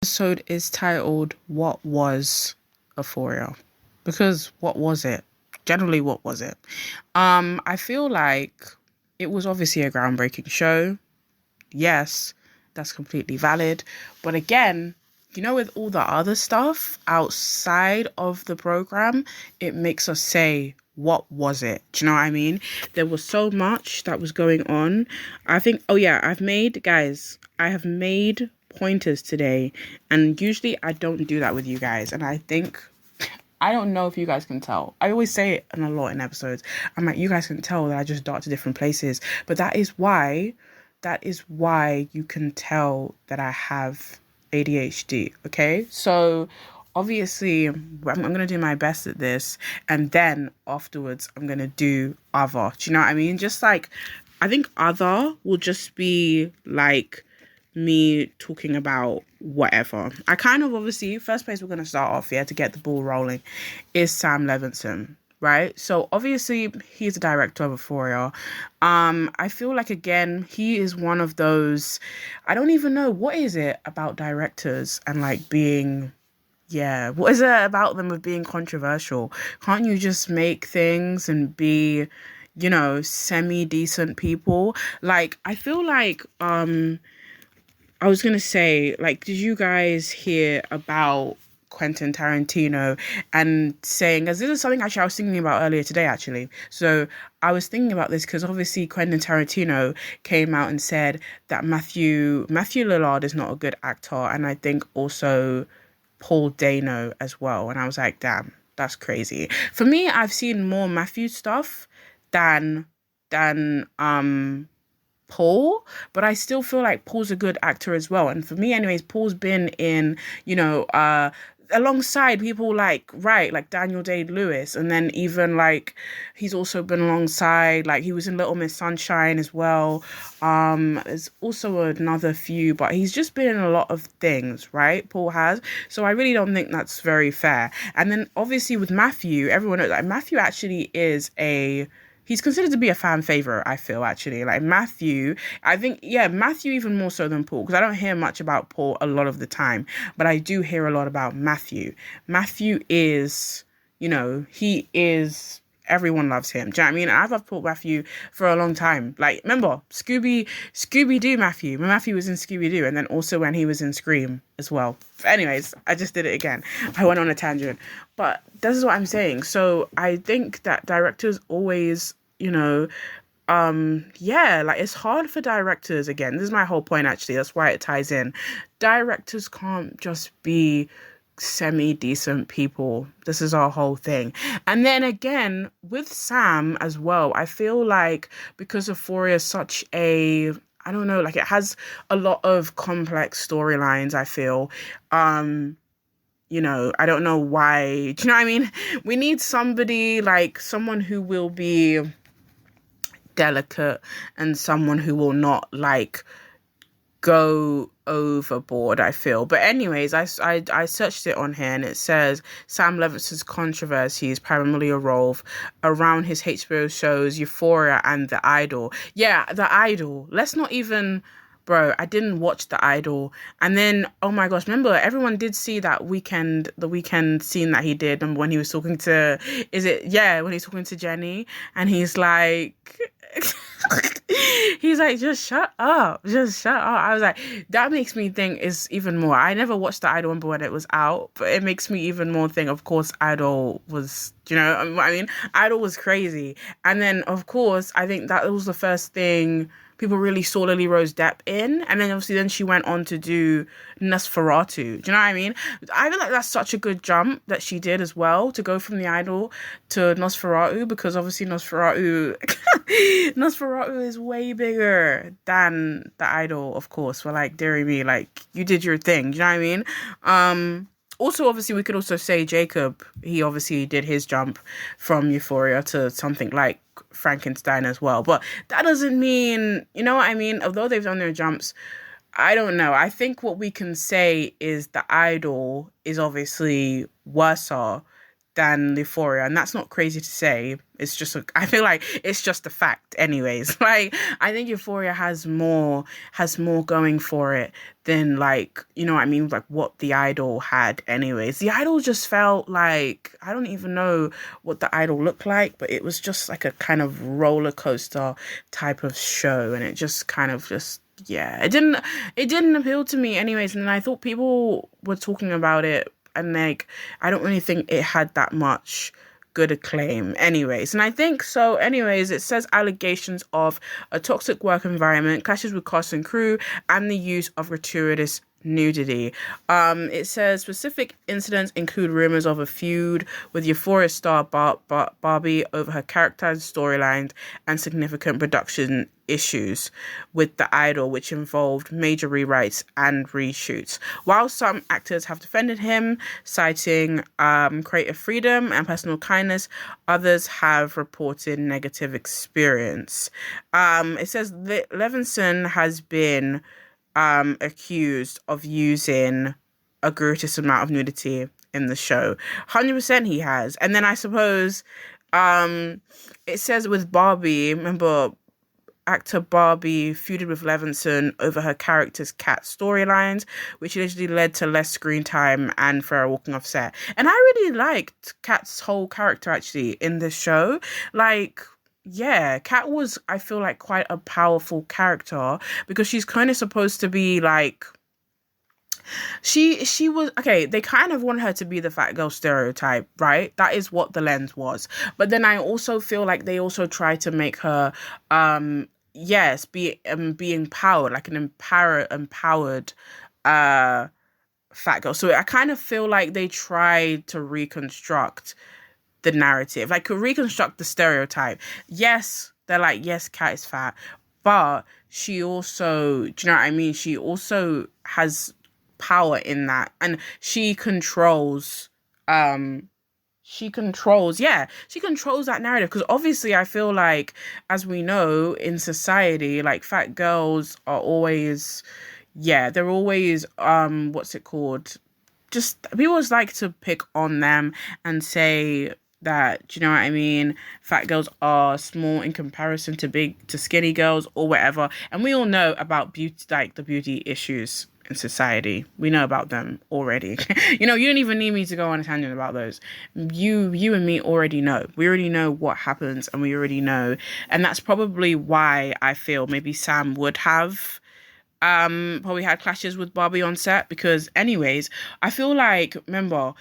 Episode is titled What Was Euphoria? Because what was it? Generally, what was it? I feel like it was obviously a groundbreaking show. Yes, that's completely valid. But again, with all the other stuff outside of the program, it makes us say, what was it? Do you know what I mean? There was so much that was going on. I think, oh yeah, I have made pointers today, and usually I don't do that with you guys. And I think, I don't know if you guys can tell. I always say it a lot in episodes. I'm like, you guys can tell that I just dart to different places. But that is why you can tell that I have ADHD. Okay. So obviously I'm going to do my best at this. And then afterwards, I'm going to do other. Do you know what I mean? Just like, I think other will just be like me talking about whatever. I kind of obviously, first place we're going to start off here to get the ball rolling is Sam Levinson, right? So obviously he's a director of Euphoria. I feel like, again, he is one of those, I don't even know, what is it about directors and like being, yeah, what is it about them of being controversial? Can't you just make things and be, semi-decent people? Like, I feel like, I was going to say, like, did you guys hear about Quentin Tarantino and saying, as this is something actually I was thinking about earlier today, actually. So I was thinking about this because obviously Quentin Tarantino came out and said that Matthew Lillard is not a good actor. And I think also Paul Dano as well. And I was like, damn, that's crazy. For me, I've seen more Matthew stuff than Paul, but I still feel like Paul's a good actor as well. And for me, anyways, Paul's been in, alongside people like Daniel Day-Lewis, and then even like he's also been alongside, like he was in Little Miss Sunshine as well. There's also another few, but he's just been in a lot of things, right? Paul has. So I really don't think that's very fair. And then obviously with Matthew, everyone knows like Matthew actually he's considered to be a fan favorite, I feel, actually. Like Matthew, I think, yeah, Matthew even more so than Paul, because I don't hear much about Paul a lot of the time, but I do hear a lot about Matthew. Matthew is, everyone loves him. Do you know what I mean? I've loved Paul Matthew for a long time. Like, remember, Scooby-Doo Matthew. When Matthew was in Scooby-Doo, and then also when he was in Scream as well. Anyways, I just did it again. I went on a tangent. But this is what I'm saying. So I think that directors always, like it's hard for directors. Again, this is my whole point, actually. That's why it ties in. Directors can't just be semi-decent people. This is our whole thing. And then again, with Sam as well, I feel like because Euphoria is such a, I don't know, like it has a lot of complex storylines, I feel. I don't know why. Do you know what I mean? We need someone who will be delicate and someone who will not like go overboard, I feel. But anyways, I searched it on here and it says Sam Levinson's controversies primarily revolve around his HBO shows Euphoria and The Idol. Yeah, The Idol. Let's not even... Bro, I didn't watch The Idol. And then, oh my gosh, remember, everyone did see the weekend scene that he did. And when he was talking to, when he's talking to Jenny and he's like, he's like, just shut up. I was like, that makes me think is even more. I never watched The Idol when it was out, but it makes me even more think, of course, Idol was, I mean, Idol was crazy. And then, of course, I think that was the first thing people really saw Lily Rose Depp in. And then obviously then she went on to do Nosferatu. Do you know what I mean? I feel like that's such a good jump that she did as well, to go from The Idol to Nosferatu, because obviously Nosferatu is way bigger than The Idol, of course. But like, dearie me, like you did your thing. Do you know what I mean? Also, obviously, we could also say Jacob, he obviously did his jump from Euphoria to something like Frankenstein as well. But that doesn't mean, you know what I mean? Although they've done their jumps, I don't know. I think what we can say is The Idol is obviously worse than Euphoria, and that's not crazy to say. It's just I feel like it's just a fact anyways. Like, I think Euphoria has more going for it than, like, you know what I mean, like what The Idol had anyways. The Idol just felt like, I don't even know what The Idol looked like, but it was just like a kind of roller coaster type of show, and it just kind of just, yeah, it didn't appeal to me anyways. And I thought people were talking about it, and like, I don't really think it had that much good acclaim anyways. And I think so anyways. It says allegations of a toxic work environment, clashes with cast and crew, and the use of gratuitous nudity. It says specific incidents include rumors of a feud with Euphoria star Barbie over her character's storylines, and significant production issues with The Idol, which involved major rewrites and reshoots. While some actors have defended him, citing creative freedom and personal kindness, others have reported negative experience. It says Levinson has been accused of using a gratuitous amount of nudity in the show. 100% he has. And then I suppose it says with Barbie, remember, actor Barbie feuded with Levinson over her character's cat storylines, which initially led to less screen time and Farrah walking off set. And I really liked Kat's whole character actually in this show. Like, yeah, Kat was, I feel like, quite a powerful character, because she's kind of supposed to be like, she was okay. They kind of want her to be the fat girl stereotype, right? That is what the lens was. But then I also feel like they also try to make her yes, be empowered, like an empowered fat girl. So I kind of feel like they tried to reconstruct the narrative, like reconstruct the stereotype. Yes, they're like, yes, Kat is fat, but she also, do you know what I mean? She also has power in that, and she controls that narrative, because obviously I feel like, as we know, in society, like, fat girls are always, yeah, they're always what's it called, just people always like to pick on them and say that, do you know what I mean, fat girls are small in comparison to skinny girls or whatever. And we all know about beauty, like the beauty issues in society. We know about them already. You know, you don't even need me to go on a tangent about those. You and me already know. We already know what happens, and we already know. And that's probably why I feel maybe Sam would have probably had clashes with Barbie on set, because anyways, I feel like, remember,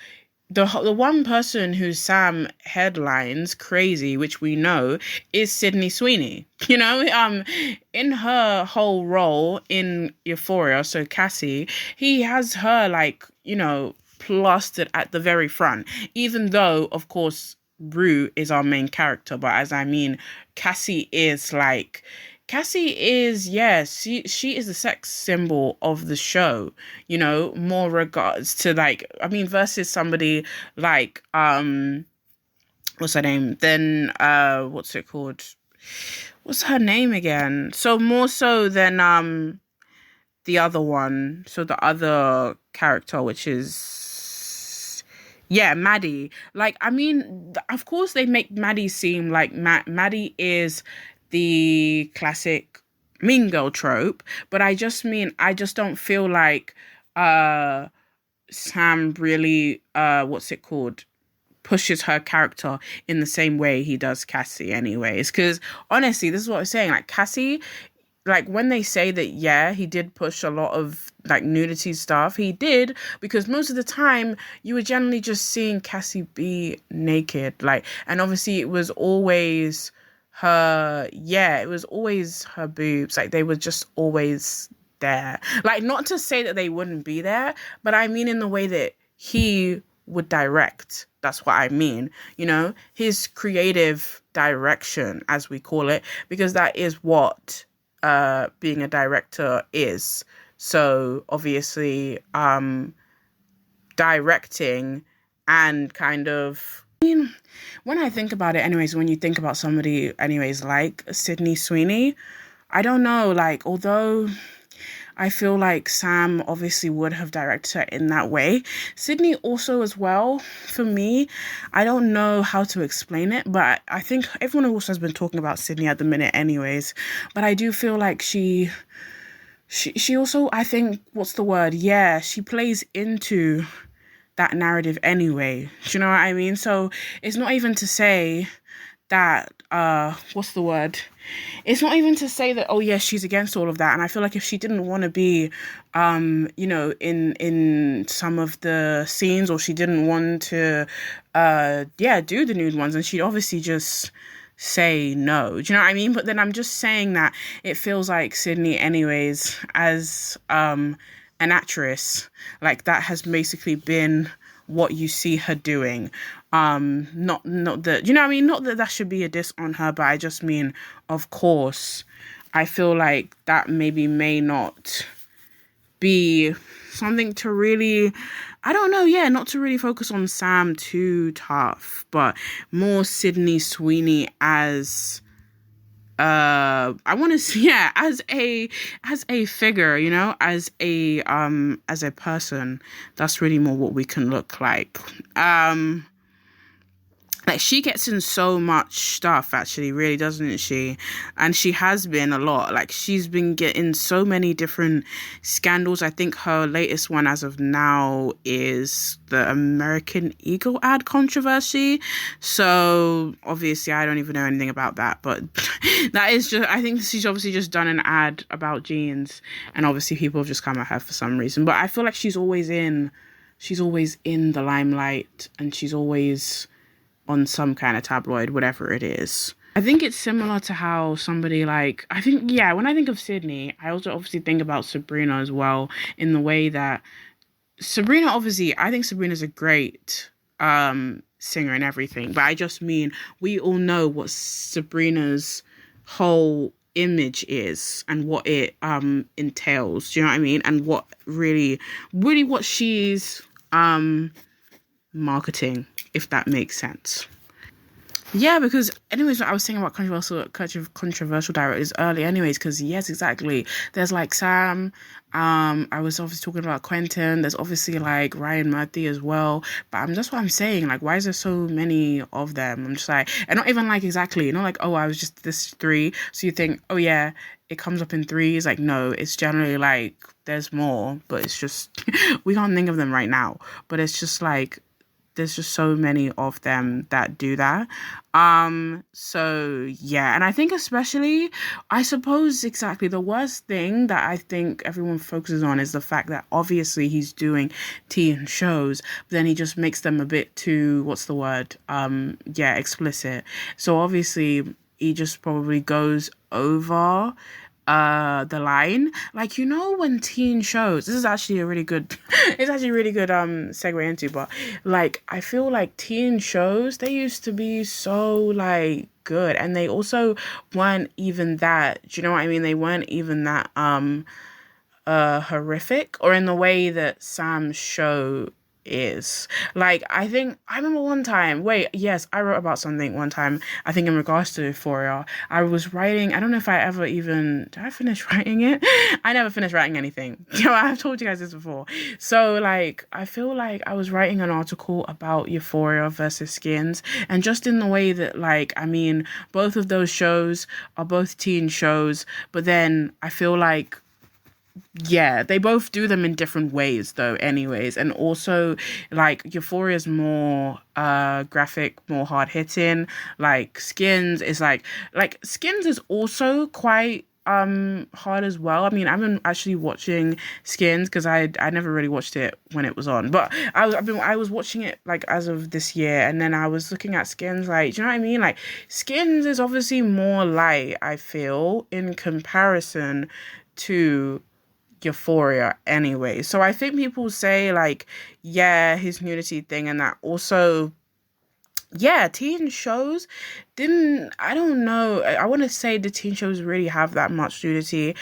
the one person who Sam headlines crazy, which we know, is Sydney Sweeney. You know, in her whole role in Euphoria, so Cassie, he has her, like, you know, plastered at the very front, even though, of course, Rue is our main character. But as I mean, Cassie is, yes, she is the sex symbol of the show, you know, more regards to, like, I mean, versus somebody like, what's her name? Then, what's it called? What's her name again? So more so than, the other one. So the other character, which is, yeah, Maddie. Like, I mean, of course they make Maddie seem like Maddie is the classic mean girl trope, but I just don't feel like Sam really what's it called, pushes her character in the same way he does Cassie anyways. Because honestly, this is what I'm saying, like, Cassie, like, when they say that, yeah, he did push a lot of, like, nudity stuff, he did, because most of the time you were generally just seeing Cassie be naked, like, and obviously it was always it was always her boobs, like, they were just always there. Like, not to say that they wouldn't be there, but I mean in the way that he would direct. That's what I mean, you know, his creative direction, as we call it, because that is what being a director is. So obviously directing and kind of, I mean, when I think about it anyways, when you think about somebody anyways like Sydney Sweeney, I don't know, like, although I feel like Sam obviously would have directed her in that way. Sydney also as well, for me, I don't know how to explain it, but I think everyone also has been talking about Sydney at the minute anyways. But I do feel like she also, I think, what's the word? Yeah, she plays into that narrative anyway. Do you know what I mean? So it's not even to say that what's the word? It's not even to say that, oh yes, she's against all of that. And I feel like if she didn't want to be in some of the scenes, or she didn't want to do the nude ones, and she'd obviously just say no. Do you know what I mean? But then I'm just saying that it feels like Sydney anyways, as an actress, like that has basically been what you see her doing. Not that, you know what I mean? Not that that should be a diss on her, but I just mean, of course, I feel like that maybe may not be something to really, I don't know, yeah, not to really focus on Sam too tough, but more Sydney Sweeney as I want to see, yeah, as a figure, you know, as a person. That's really more what we can look like she gets in so much stuff, actually, really, doesn't she? And she has been a lot. Like, she's been getting so many different scandals. I think her latest one as of now is the American Eagle ad controversy. So, obviously, I don't even know anything about that. But that is just, I think she's obviously just done an ad about jeans. And obviously, people have just come at her for some reason. But I feel like she's always in the limelight. And she's always on some kind of tabloid, whatever it is. I think it's similar to how somebody like, I think, yeah, when I think of Sydney, I also obviously think about Sabrina as well, in the way that Sabrina, obviously, I think Sabrina's a great singer and everything, but I just mean, we all know what Sabrina's whole image is and what it entails, do you know what I mean? And what really what she's marketing, if that makes sense. Yeah, because anyways, what I was saying about controversial directors early anyways, because yes, exactly. There's like Sam, I was obviously talking about Quentin, there's obviously like Ryan Murphy as well. But that's what I'm saying, like, why is there so many of them? I'm just like, and not even like exactly, not like, oh, I was just this three. So you think, oh yeah, it comes up in threes. Like, no, it's generally like there's more, but it's just we can't think of them right now. But it's just like there's just so many of them that do that. So yeah, and I think especially, I suppose exactly the worst thing that I think everyone focuses on is the fact that obviously he's doing teen shows, but then he just makes them a bit too, what's the word? Explicit. So obviously he just probably goes over the line, like, you know, when teen shows, this is actually a really good it's actually a really good segue into, but like, I feel like teen shows, they used to be so like good, and they also weren't even that, do you know what I mean, they weren't even that horrific, or in the way that Sam's show is. Like, I think I remember one time, I wrote about something one time, I think in regards to Euphoria. I was writing, I don't know if I ever even, did I finish writing it? I never finished writing anything. You know, I've told you guys this before. So like, I feel like I was writing an article about Euphoria versus Skins, and just in the way that, like, I mean, both of those shows are both teen shows, but then I feel like, yeah, they both do them in different ways though anyways. And also, like, Euphoria's more graphic, more hard hitting. Like Skins is also quite hard as well. I mean, I've been actually watching Skins because I never really watched it when it was on, but I was watching it like as of this year, and then I was looking at Skins, like, do you know what I mean? Like, Skins is obviously more light, I feel, in comparison to Euphoria anyway. So I think people say, like, yeah, his nudity thing and that also, yeah, teen shows didn't, I don't know, I want to say the teen shows really have that much nudity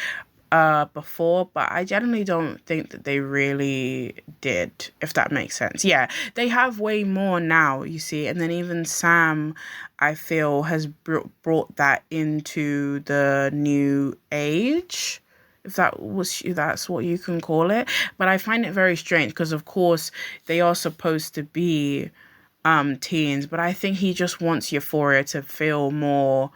before, but I generally don't think that they really did, if that makes sense. Yeah, they have way more now, you see, and then even Sam, I feel, has brought that into the new age, if that's what you can call it. But I find it very strange because, of course, they are supposed to be teens, but I think he just wants Euphoria to feel more,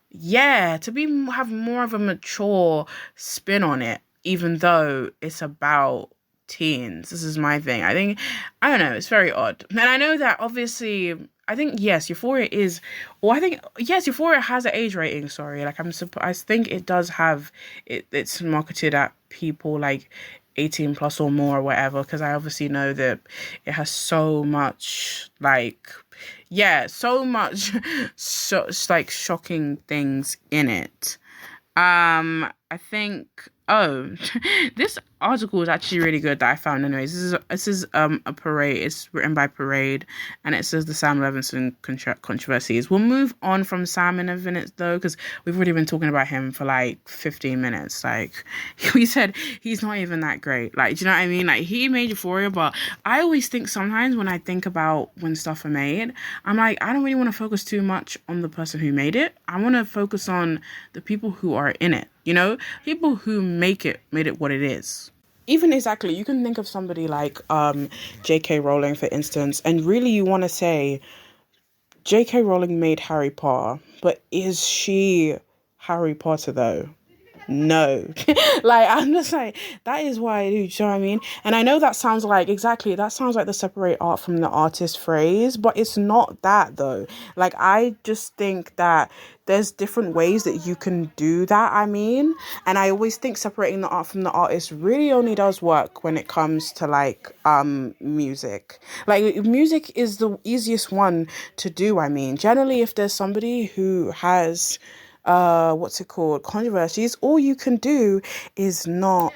yeah, to be have more of a mature spin on it, even though it's about teens. This is my thing. I don't know, it's very odd. And I know that obviously, I think, yes, Euphoria is, or I think, yes, Euphoria has an age rating, sorry. Like, I think it does have, it's marketed at people like 18 plus or more or whatever, because I obviously know that it has so much, like, yeah, so much, so, it's like shocking things in it. I think, oh, this article is actually really good that I found. Anyways, this is a Parade. It's written by Parade, and it says the Sam Levinson controversies. We'll move on from Sam in a minute though, because we've already been talking about him for like 15 minutes. Like we said, he's not even that great. Like, do you know what I mean? Like, he made Euphoria, but I always think sometimes when I think about when stuff are made, I'm like, I don't really want to focus too much on the person who made it. I want to focus on the people who are in it. You know, people who made it what it is. Even exactly, you can think of somebody like J.K. Rowling, for instance, and really you want to say J.K. Rowling made Harry Potter, but is she Harry Potter though? No. Like, I'm just like, that is what I do, you know what I mean? And I know that sounds like the separate art from the artist phrase, but it's not that though. Like, I just think that there's different ways that you can do that, I mean, and I always think separating the art from the artist really only does work when it comes to like music. Like, music is the easiest one to do, I mean. Generally, if there's somebody who has controversies, all you can do is not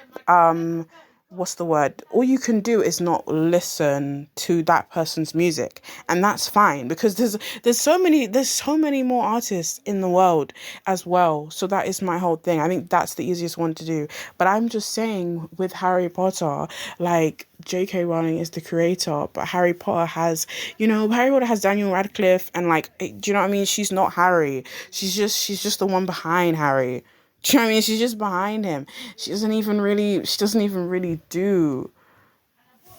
all you can do is not listen to that person's music, and that's fine, because there's so many more artists in the world as well. So that is my whole thing. I think that's the easiest one to do. But I'm just saying, with Harry Potter, like, J.K. Rowling is the creator, but Harry Potter has Daniel Radcliffe, and like, do you know what I mean? She's not Harry. She's just the one behind Harry. Do you know what I mean? She's just behind him. She doesn't even really do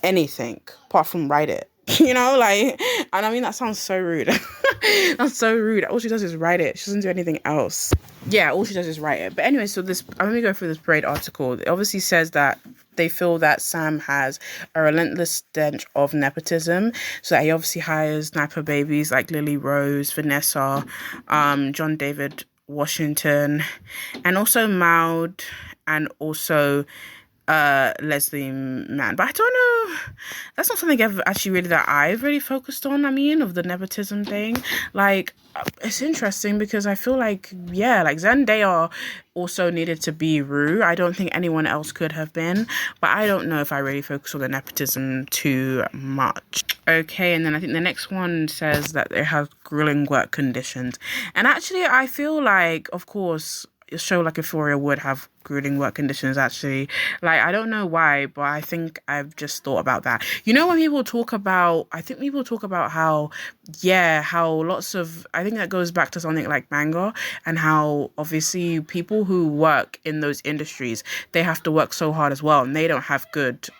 anything apart from write it. You know, like, and I mean, that sounds so rude. That's so rude. All she does is write it. She doesn't do anything else. Yeah, all she does is write it. But anyway, so let me go through this Parade article. It obviously says that they feel that Sam has a relentless stench of nepotism. So that he obviously hires Napa babies like Lily Rose, Vanessa, John David Washington, and also Maud, and also Leslie Mann. But I don't know, that's not something actually really that I've really focused on, I mean, of the nepotism thing. Like, it's interesting because I feel like, yeah, like Zendaya also needed to be Rue. I don't think anyone else could have been, but I don't know if I really focus on the nepotism too much. Okay, and then I think the next one says that they have grueling work conditions. And actually, I feel like, of course, a show like Euphoria would have grueling work conditions, actually. Like, I don't know why, but I think I've just thought about that. You know, when people talk about, how, yeah, how lots of, I think that goes back to something like manga, and how obviously people who work in those industries, they have to work so hard as well, and they don't have good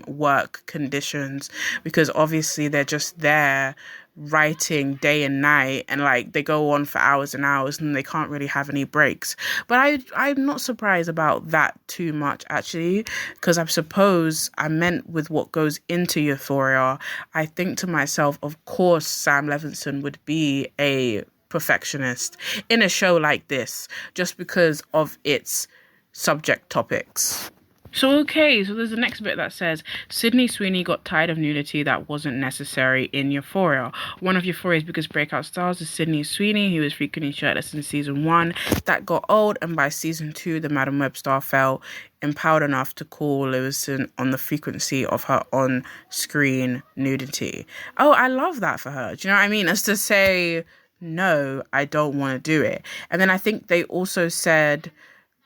work conditions, because obviously they're just there writing day and night, and like, they go on for hours and hours, and they can't really have any breaks. But I'm not surprised about that too much, actually, because I suppose I meant with what goes into Euphoria, I think to myself, of course Sam Levinson would be a perfectionist in a show like this, just because of its subject topics. So there's the next bit that says, Sydney Sweeney got tired of nudity that wasn't necessary in Euphoria. One of Euphoria's biggest breakout stars is Sydney Sweeney, who was frequently shirtless in season 1. That got old, and by season 2, the Madam Web star felt empowered enough to call Lewison on the frequency of her on-screen nudity. Oh, I love that for her. Do you know what I mean? As to say, no, I don't want to do it. And then I think they also said,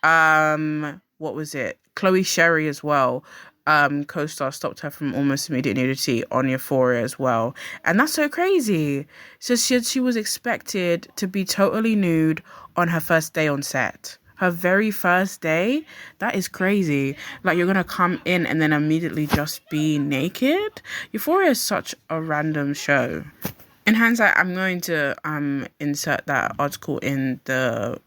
what was it? Chloe Sherry as well, co-star, stopped her from almost immediate nudity on Euphoria as well. And that's so crazy. So she was expected to be totally nude on her first day on set. her very first day. That is crazy. Like, you're gonna come in and then immediately just be naked. Euphoria is such a random show. In hindsight, I'm going to insert that article in the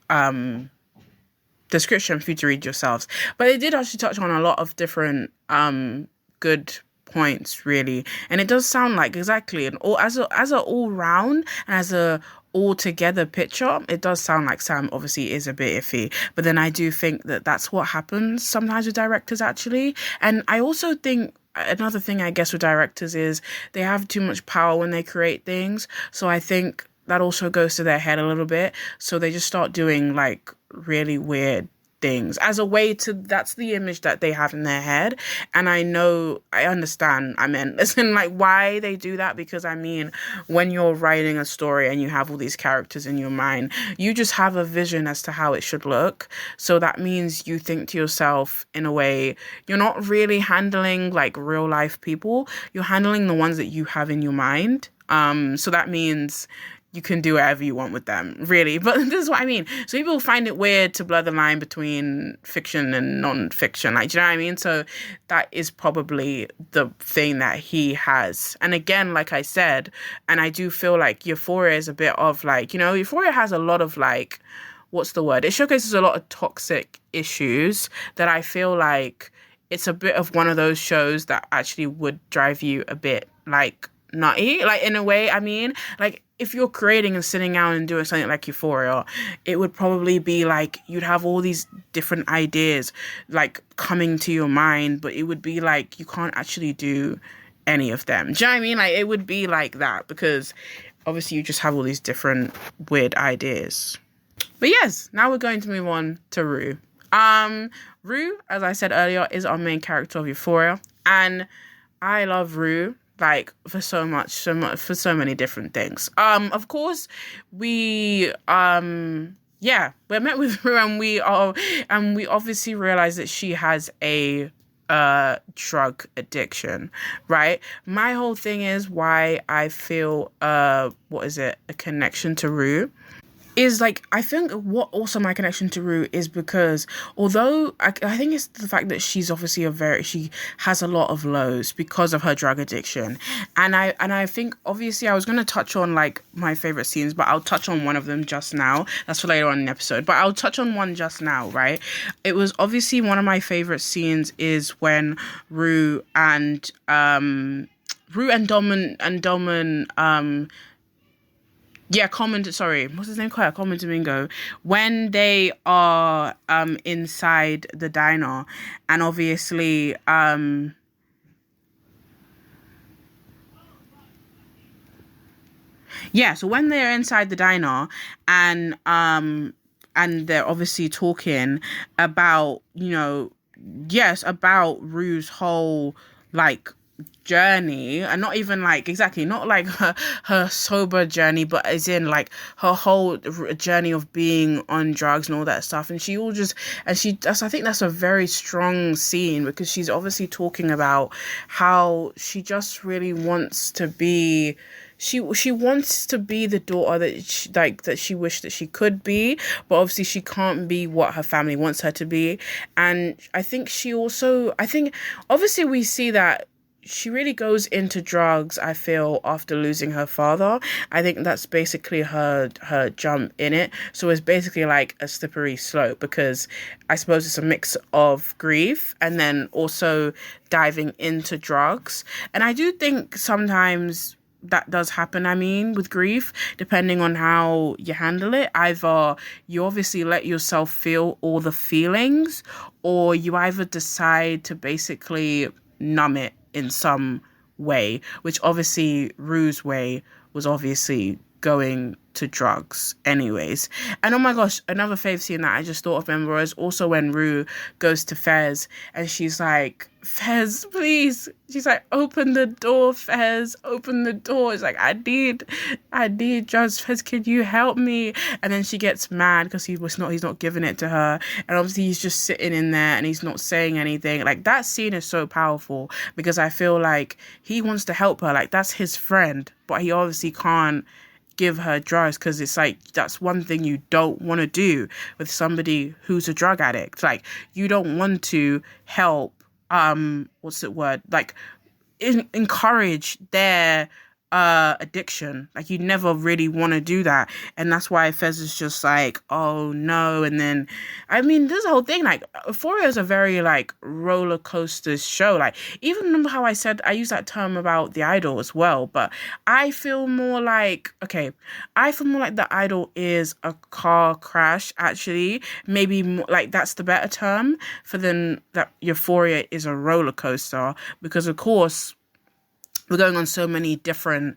description for you to read yourselves. But it did actually touch on a lot of different good points, really, and it does sound like exactly an all as a all round and as a all together picture. It does sound like Sam obviously is a bit iffy, but then I do think that that's what happens sometimes with directors, actually. And I also think another thing, I guess, with directors is they have too much power when they create things. So I think that also goes to their head a little bit. So they just start doing like really weird things as a way to, that's the image that they have in their head. And I understand, listen, like, why they do that, because I mean, when you're writing a story and you have all these characters in your mind, you just have a vision as to how it should look. So that means you think to yourself, in a way, you're not really handling like real life people, you're handling the ones that you have in your mind. So that means you can do whatever you want with them, really. But this is what I mean. So people find it weird to blur the line between fiction and non-fiction. Like, do you know what I mean? So that is probably the thing that he has. And again, like I said, and I do feel like Euphoria is a bit of like, Euphoria has a lot of like, what's the word? It showcases a lot of toxic issues that I feel like it's a bit of one of those shows that actually would drive you a bit like nutty, like, in a way. I mean, like, if you're creating and sitting down and doing something like Euphoria, it would probably be like you'd have all these different ideas like coming to your mind, but it would be like you can't actually do any of them. Do you know what I mean? Like, it would be like that because obviously you just have all these different weird ideas. But yes, now we're going to move on to Rue. Rue, as I said earlier, is our main character of Euphoria, and I love Rue like for so many different things. Of course, we're met with Rue, and we obviously realize that she has a drug addiction, right? My whole thing is why I feel a connection to Rue is like, I think what also my connection to Rue is because although I think it's the fact that she's obviously she has a lot of lows because of her drug addiction. And I think obviously I was going to touch on like my favorite scenes, but I'll touch on one of them just now. That's for later on in the episode, but I'll touch on one just now, right? It was obviously one of my favorite scenes is when Rue and Domin what's his name? Common Domingo. When they are inside the diner, and obviously so when they're inside the diner and they're obviously talking about, about Rue's whole like journey, and not even like exactly not like her sober journey, but as in like her whole journey of being on drugs and all that stuff. And I think that's a very strong scene because she's obviously talking about how she just really wants to be she wants to be the daughter that she wished that she could be, but obviously she can't be what her family wants her to be. And I think obviously we see that she really goes into drugs, I feel, after losing her father. I think that's basically her jump in it. So it's basically like a slippery slope because I suppose it's a mix of grief and then also diving into drugs. And I do think sometimes that does happen, with grief, depending on how you handle it. Either you obviously let yourself feel all the feelings, or you either decide to basically numb it in some way, which obviously Rue's way was obviously going to drugs anyways. And oh my gosh, another fave scene that I just thought of was also when Rue goes to Fez and she's like, Fez, please. She's like, open the door, Fez, open the door. It's like, I need drugs, Fez, can you help me? And then she gets mad because he's not giving it to her. And obviously he's just sitting in there and he's not saying anything. Like, that scene is so powerful because I feel like he wants to help her. Like, that's his friend, but he obviously can't give her drugs, because it's like that's one thing you don't want to do with somebody who's a drug addict. Like, you don't want to help what's the word, like encourage their addiction. Like, you never really want to do that, and that's why Fez is just like, oh no. And then, I mean, this whole thing, like, Euphoria is a very like roller coaster show. Like, even remember how I said I use that term about The Idol as well, but I feel more like, okay, I feel more like The Idol is a car crash, actually. Maybe more, like, that's the better term for than that Euphoria is a roller coaster, because of course we're going on so many different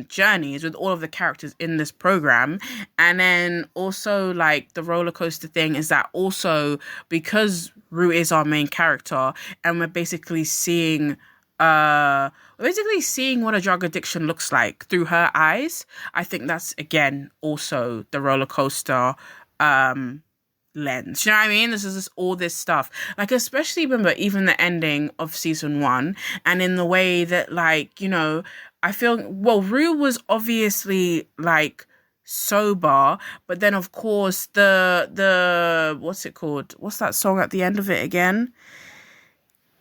journeys with all of the characters in this program. And then also, like, the roller coaster thing is that also because Rue is our main character, and we're basically seeing what a drug addiction looks like through her eyes. I think that's, again, also the roller coaster lens. You know what I mean? This is just all this stuff. Like, especially remember even the ending of season 1, and in the way that, like, you know, I feel, well, Rue was obviously like sober, but then of course the what's it called? What's that song at the end of it again?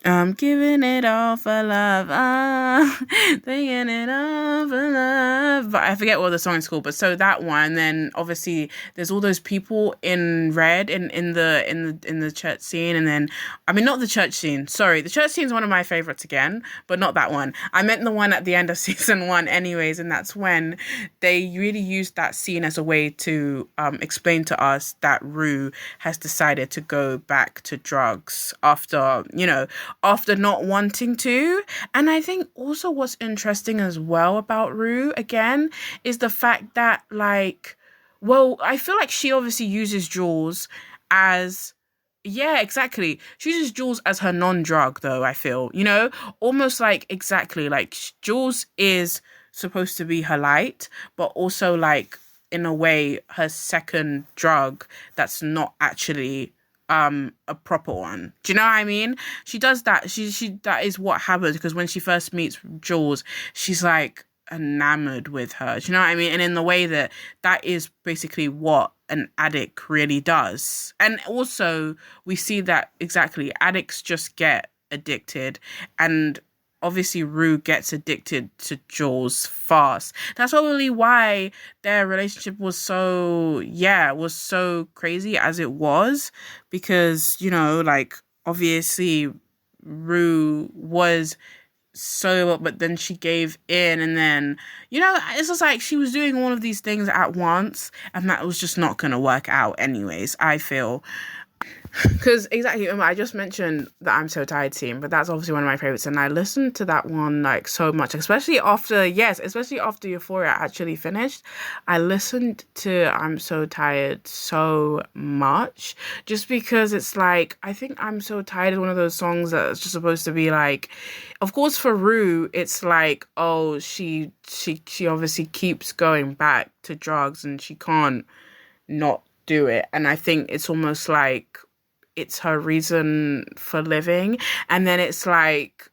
I'm giving it all for love. Taking it all for love. But I forget what the song is called. But so that one, then obviously there's all those people in red in the church scene, and then, I mean, not the church scene. Sorry, the church scene is one of my favorites again, but not that one. I meant the one at the end of season 1, anyways, and that's when they really used that scene as a way to explain to us that Rue has decided to go back to drugs after, you know, after not wanting to. And I think also what's interesting as well about Rue, again, is the fact that, like, well, I feel like she obviously uses Jules as, yeah, exactly. She uses Jules as her non-drug, though, I feel, you know, almost like, exactly, like, Jules is supposed to be her light, but also, like, in a way, her second drug that's not actually a proper one. Do you know what I mean? She does that. She that is what happens, because when she first meets Jules, she's like enamored with her. Do you know what I mean? And in the way that is basically what an addict really does. And also we see that exactly addicts just get addicted, and obviously Rue gets addicted to Jules fast. That's probably why their relationship was so crazy as it was, because, you know, like, obviously Rue was so, but then she gave in, and then, you know, it's just like she was doing all of these things at once, and that was just not gonna work out anyways, I feel. Because exactly, remember, I just mentioned the I'm So Tired scene, but that's obviously one of my favorites, and I listened to that one like so much, especially after Euphoria actually finished. I listened to I'm So Tired so much, just because it's like, I think I'm So Tired is one of those songs that's just supposed to be like, of course for Rue, it's like, oh, she obviously keeps going back to drugs and she can't not do it, and I think it's almost like it's her reason for living. And then it's like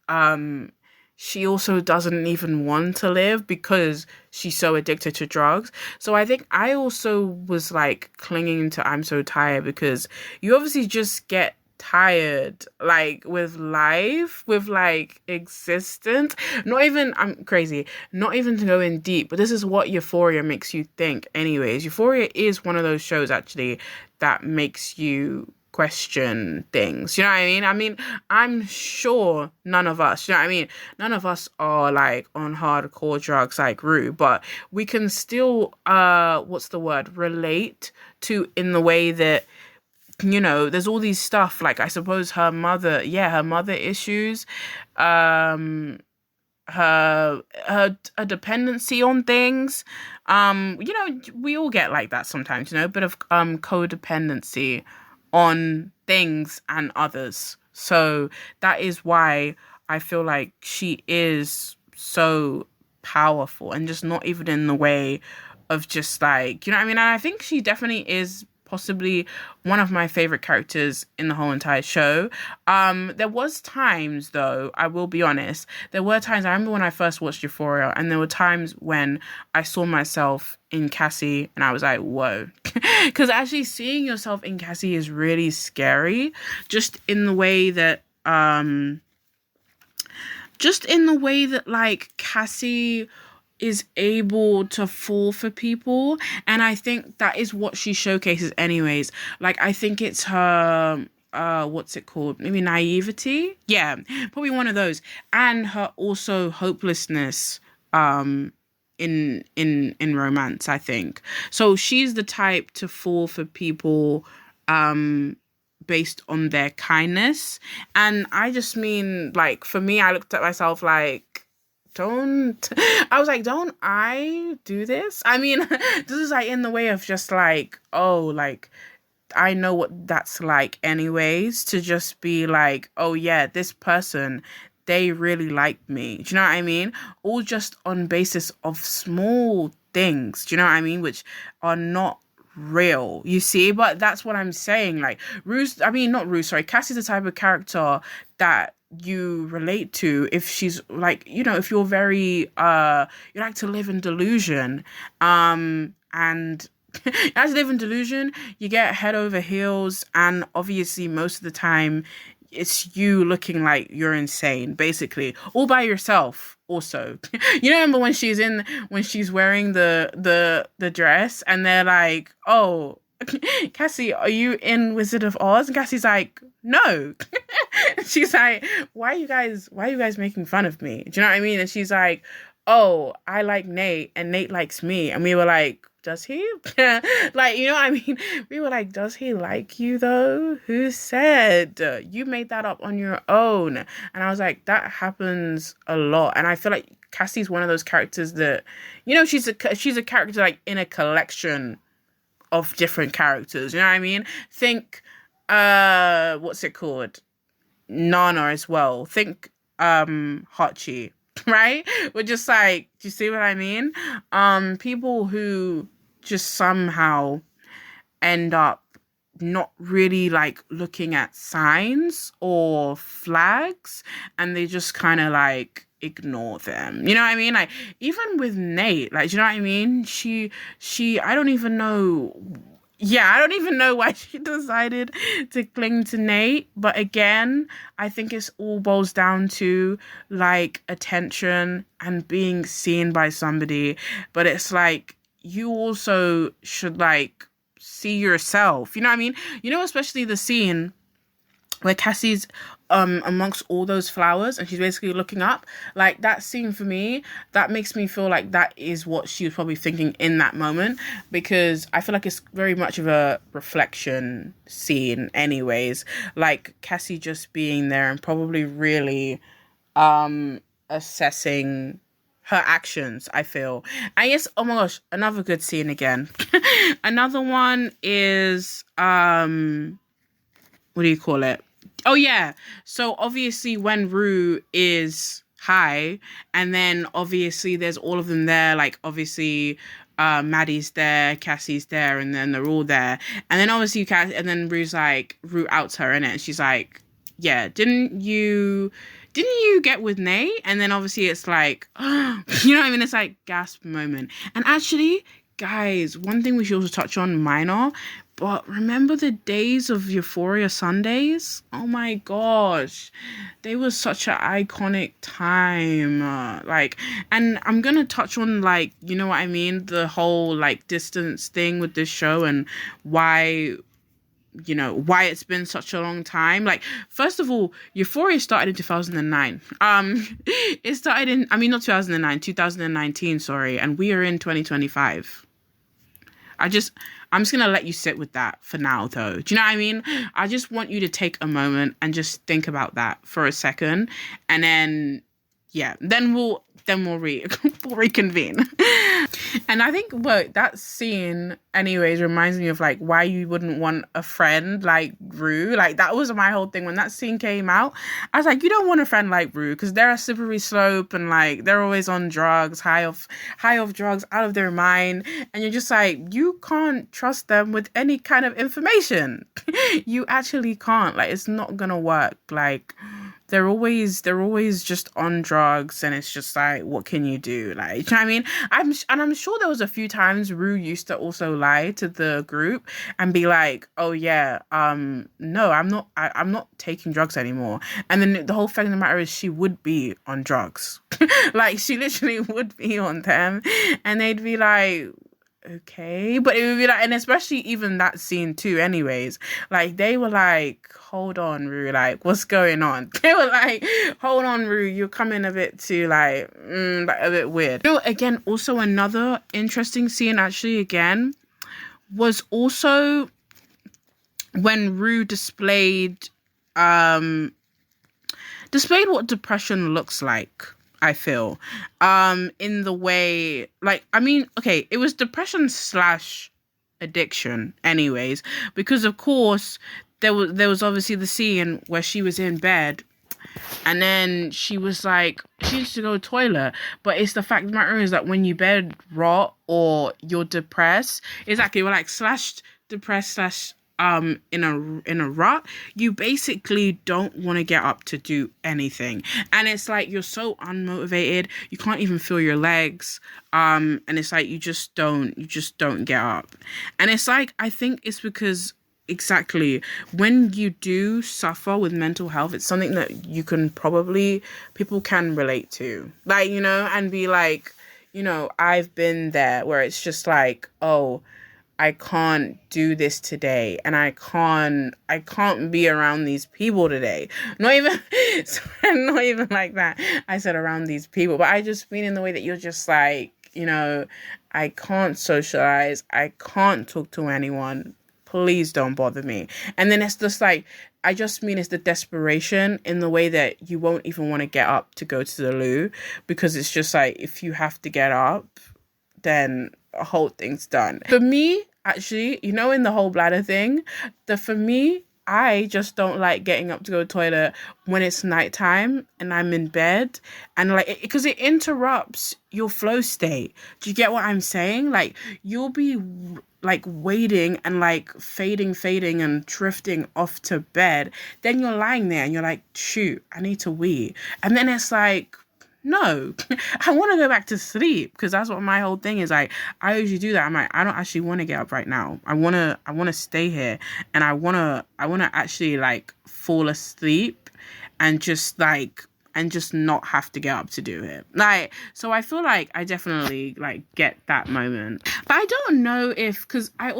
she also doesn't even want to live because she's so addicted to drugs. So I think I also was like clinging to I'm So Tired, because you obviously just get tired, like, with life, with like existence. Not even, I'm crazy, not even to go in deep, but this is what Euphoria makes you think anyways. Euphoria is one of those shows actually that makes you question things. You know what I mean? I mean, I'm sure none of us, you know what I mean? None of us are like on hardcore drugs like Rue, but we can still, relate to, in the way that, you know, there's all these stuff, like, I suppose her mother issues, her dependency on things, you know, we all get like that sometimes, you know, a bit of codependency on things and others. So that is why I feel like she is so powerful, and just not even in the way of just like, you know what I mean? And I think she definitely is possibly one of my favorite characters in the whole entire show. There was times, though, I will be honest, there were times, I remember when I first watched Euphoria, and there were times when I saw myself in Cassie and I was like, whoa. Because actually seeing yourself in Cassie is really scary, just in the way that like Cassie is able to fall for people, and I think that is what she showcases anyways. Like, I think it's her what's it called, maybe naivety, yeah, probably one of those, and her also hopelessness in romance, I think. So she's the type to fall for people based on their kindness. And I just mean, like, for me, I looked at myself like, don't I do this? I mean, this is like in the way of just like, oh, like, I know what that's like anyways, to just be like, oh yeah, this person, they really like me. Do you know what I mean? All just on basis of small things, do you know what I mean? Which are not real, you see? But that's what I'm saying. Like, Cassie's the type of character that you relate to if she's like, you know, if you're very you like to live in delusion, and as you live in delusion, you get head over heels, and obviously most of the time it's you looking like you're insane, basically, all by yourself. Also, you remember when she's wearing the dress, and they're like, "Oh, Cassie, are you in Wizard of Oz?" And Cassie's like, "No." She's like, why are you guys making fun of me? Do you know what I mean? And she's like, "Oh, I like Nate and Nate likes me." And we were like, does he? Like, you know what I mean? We were like, does he like you though? Who said? You made that up on your own. And I was like, that happens a lot. And I feel like Cassie's one of those characters that, you know, she's a character like in a collection of different characters. You know what I mean? Think, what's it called? Nana as well. Think, Hachi. Right? We're just like, do you see what I mean? People who just somehow end up not really like looking at signs or flags, and they just kind of like ignore them. You know what I mean? Like, even with Nate, like, do you know what I mean? She I don't even know. Yeah, I don't even know why she decided to cling to Nate. But again, I think it's all boils down to like attention and being seen by somebody. But it's like, you also should like see yourself. You know what I mean? You know, especially the scene where Cassie's amongst all those flowers and she's basically looking up. Like, that scene for me, that makes me feel like that is what she was probably thinking in that moment, because I feel like it's very much of a reflection scene anyways. Like, Cassie just being there and probably really assessing her actions, I feel. And yes, oh my gosh, another good scene again. Another one is what do you call it? Oh yeah. So obviously when Rue is high, and then obviously there's all of them there, like obviously Maddie's there, Cassie's there, and then they're all there. And then obviously and then Rue outs her in it, and she's like, yeah, didn't you get with Nate? And then obviously it's like, you know what I mean? It's like gasp moment. And actually, guys, one thing we should also touch on, minor, but remember the days of Euphoria Sundays? Oh my gosh. They were such an iconic time. And I'm going to touch on, like, you know what I mean? The whole, like, distance thing with this show and why it's been such a long time. Like, first of all, Euphoria started in 2009. It started in, not 2009, 2019, sorry. And we are in 2025. I'm just going to let you sit with that for now, though. Do you know what I mean? I just want you to take a moment and just think about that for a second. And then, yeah, then we'll then we'll reconvene. And I think that scene anyways reminds me of like why you wouldn't want a friend like Rue. Like that was my whole thing when that scene came out. I was like, you don't want a friend like Rue because they're a slippery slope and like they're always on drugs, high off drugs, out of their mind, and you're just like, you can't trust them with any kind of information. You actually can't. Like it's not gonna work. Like they're always just on drugs, and it's just like, what can you do? Like, you know what I mean? I'm sure there was a few times Rue used to also lie to the group and be like, oh yeah, no, I'm not taking drugs anymore. And then the whole fact of the matter is she would be on drugs. Like she literally would be on them, and they'd be like, okay, but it would be like, and especially even that scene too anyways, like they were like, hold on Rue, like what's going on? They were like, hold on Rue, you're coming a bit too like a bit weird. You know, again, also another interesting scene actually again was also when Rue displayed what depression looks like. I feel, in the way, like, I mean, okay, it was depression / addiction anyways, because of course there was obviously the scene where she was in bed and then she was like, she used to go to the toilet, but it's the fact of the matter is that when you bed rot or you're depressed, exactly, we're like depressed in a rut, you basically don't want to get up to do anything, and it's like you're so unmotivated, you can't even feel your legs, and it's like you just don't get up, and it's like, I think it's because exactly when you do suffer with mental health, it's something that people can relate to, like, you know, and be like, you know, I've been there where it's just like, oh, I can't do this today, and I can't be around these people today. Not even like that. I said around these people, but I just mean in the way that you're just like, you know, I can't socialize, I can't talk to anyone. Please don't bother me. And then it's just like, I just mean it's the desperation in the way that you won't even want to get up to go to the loo, because it's just like, if you have to get up, then the whole thing's done. For me, actually, you know, in the whole bladder thing, for me, I just don't like getting up to go to the toilet when it's nighttime and I'm in bed, and like, because it interrupts your flow state. Do you get what I'm saying? Like, you'll be like waiting and like fading and drifting off to bed. Then you're lying there and you're like, shoot, I need to wee. And then it's like, no, I want to go back to sleep, because that's what my whole thing is. Like, I usually do that. I'm like, I don't actually want to get up right now. I want to stay here, and I want to actually like fall asleep and just not have to get up to do it. Like, so I feel like I definitely like get that moment. But I don't know if, because I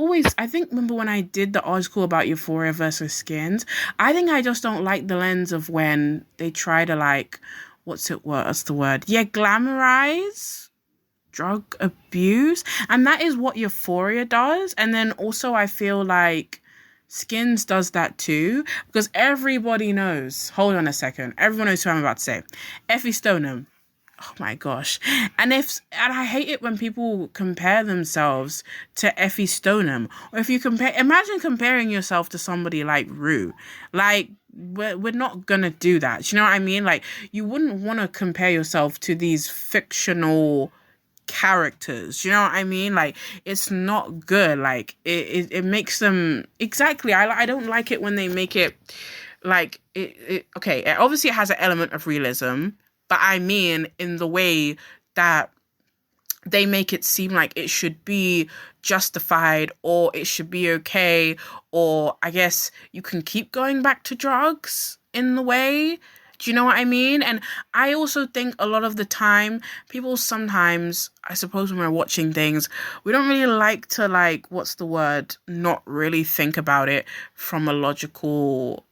think, remember when I did the article about Euphoria versus Skins, I think I just don't like the lens of when they try to like, what's the word? Yeah, glamorize drug abuse. And that is what Euphoria does. And then also I feel like Skins does that too, because everybody knows, hold on a second, everyone knows who I'm about to say. Effie Stoneham. Oh my gosh. And I hate it when people compare themselves to Effie Stoneham. Or if you imagine comparing yourself to somebody like Rue. Like, we're not gonna do that. Do you know what I mean? Like, you wouldn't want to compare yourself to these fictional characters. You know what I mean? Like, it's not good. Like, it makes them, exactly. I don't like it when they make it like okay, obviously it has an element of realism, but I mean in the way that they make it seem like it should be justified, or it should be okay, or I guess you can keep going back to drugs in the way. Do you know what I mean? And I also think a lot of the time, people sometimes, I suppose when we're watching things, we don't really like to, like, what's the word? Not really think about it from a logical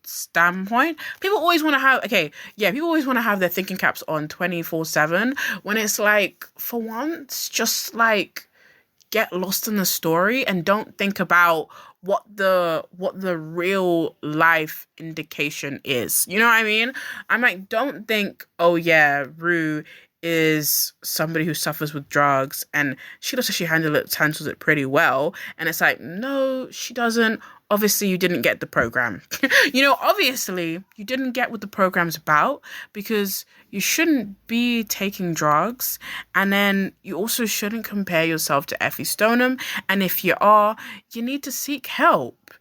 standpoint. People always want to have their thinking caps on 24/7, when it's like, for once, just like get lost in the story and don't think about what the real life indication is. You know what I mean? I'm like, don't think, oh yeah, Rue is somebody who suffers with drugs and she looks like she handles it pretty well. And it's like, no, she doesn't. Obviously, you didn't get the program. Obviously, you didn't get what the program's about, because you shouldn't be taking drugs. And then you also shouldn't compare yourself to Effie Stoneham. And if you are, you need to seek help.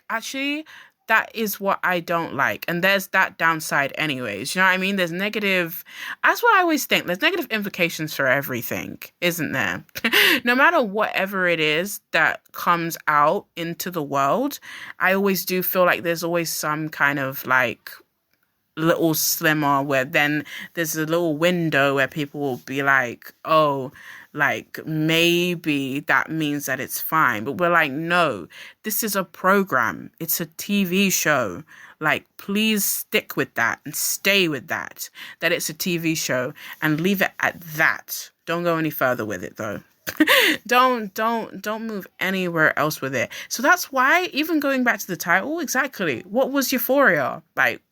Actually, that is what I don't like. And there's that downside anyways. You know what I mean? That's what I always think. There's negative implications for everything, isn't there? No matter whatever it is that comes out into the world, I always do feel like there's always some kind of little slimmer where then there's a little window where people will be like, oh, maybe that means that it's fine. But we're like, no, this is a program. It's a TV show. Please stick with that and stay with that it's a TV show, and leave it at that. Don't go any further with it though. Don't move anywhere else with it. So that's why, even going back to the title, exactly, what was Euphoria?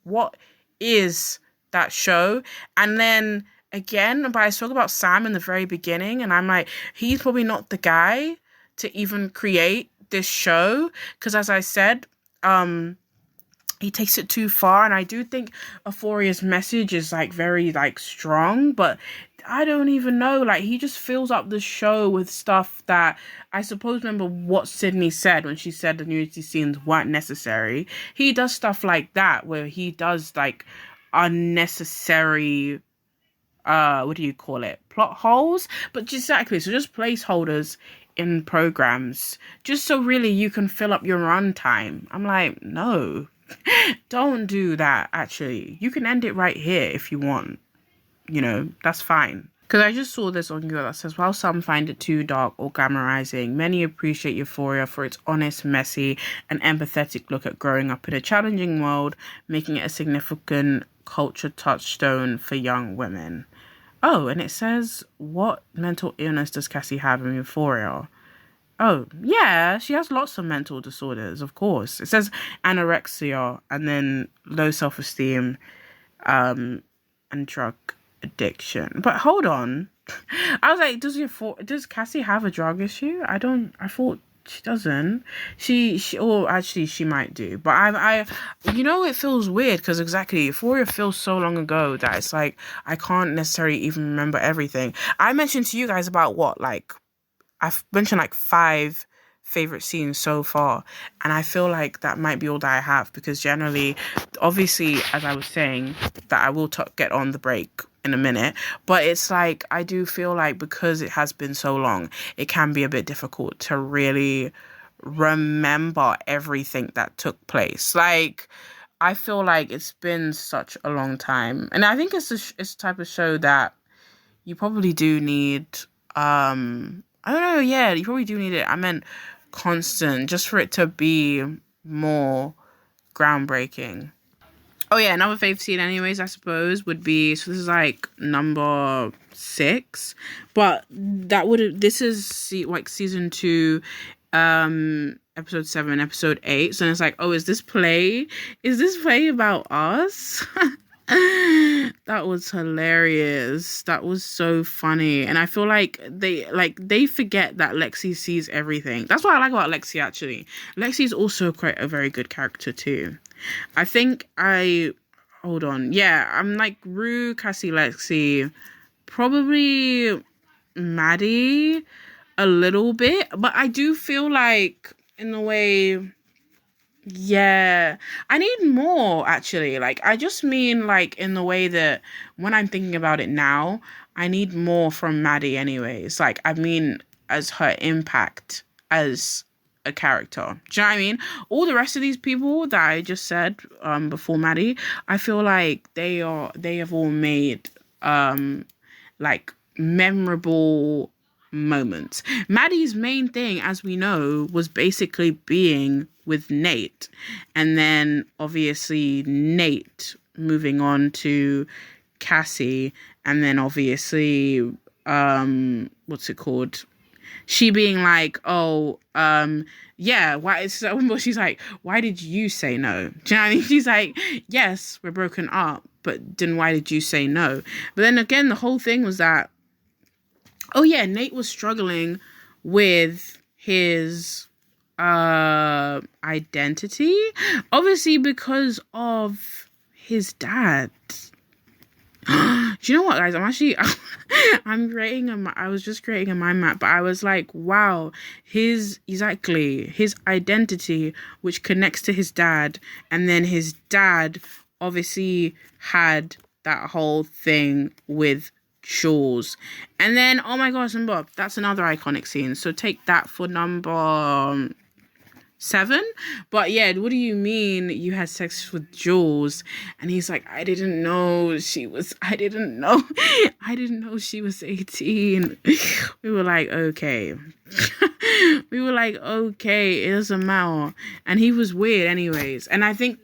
What is that show? And then again, but I spoke about Sam in the very beginning, and I'm like, he's probably not the guy to even create this show, because as I said, he takes it too far. And I do think Euphoria's message is very strong, but I don't even know, he just fills up the show with stuff that, I suppose, remember what Sydney said when she said the nudity scenes weren't necessary. He does stuff like that, where he does unnecessary, what do you call it, plot holes, but exactly, so just placeholders in programs, just so really you can fill up your runtime. I'm like, no, don't do that. Actually, you can end it right here if you want. That's fine. Because I just saw this on Google that says, while some find it too dark or glamorizing, many appreciate Euphoria for its honest, messy, and empathetic look at growing up in a challenging world, making it a significant culture touchstone for young women. Oh, and it says, what mental illness does Cassie have in Euphoria? Oh, yeah, she has lots of mental disorders, of course. It says anorexia, and then low self-esteem, and drug addiction. But hold on. I was like, does Cassie have a drug issue? I thought she doesn't. Or actually she might do. But it feels weird, because exactly, Euphoria feels so long ago that it's like, I can't necessarily even remember everything. I mentioned to you guys about I've mentioned 5 favorite scenes so far, and I feel like that might be all that I have, because generally, obviously, as I was saying, that I will get on the break in a minute, but it's I do feel like, because it has been so long, it can be a bit difficult to really remember everything that took place. I feel like it's been such a long time, and I think it's a type of show that you probably do need, I don't know, yeah, you probably do need it. I meant constant, just for it to be more groundbreaking. Oh yeah, another fave scene anyways, I suppose, would be, so this is number 6, but this is season 2, episode 7, episode 8, so it's oh, is this play about us? That was hilarious. That was so funny. And I feel like they forget that Lexi sees everything. That's what I like about Lexi, actually. Lexi is also quite a very good character too. I think hold on. Yeah, I'm Rue, Cassie, Lexi, probably Maddie a little bit, but I do feel in a way, yeah, I need more, actually. I just mean, in the way that when I'm thinking about it now, I need more from Maddie anyways. I mean, as her impact as a character. Do you know what I mean? All the rest of these people that I just said before Maddie, I feel like they have all made memorable moments. Maddie's main thing, as we know, was basically being with Nate, and then obviously Nate moving on to Cassie, and then obviously what's it called, she being like, oh, yeah, why? So she's like, why did you say no? Do you know what I mean? She's like, yes, we're broken up, but then why did you say no? But then again, the whole thing was that, oh yeah, Nate was struggling with his identity, obviously because of his dad. Do you know what, guys? I was just creating a mind map, but I was like, wow, his identity, which connects to his dad, and then his dad obviously had that whole thing with Jules. And then, oh my gosh, and Bob, that's another iconic scene. So take that for number 7. But yeah, what do you mean you had sex with Jules? And he's like, I didn't know she was 18. We were like, okay. It doesn't matter. And he was weird anyways. And I think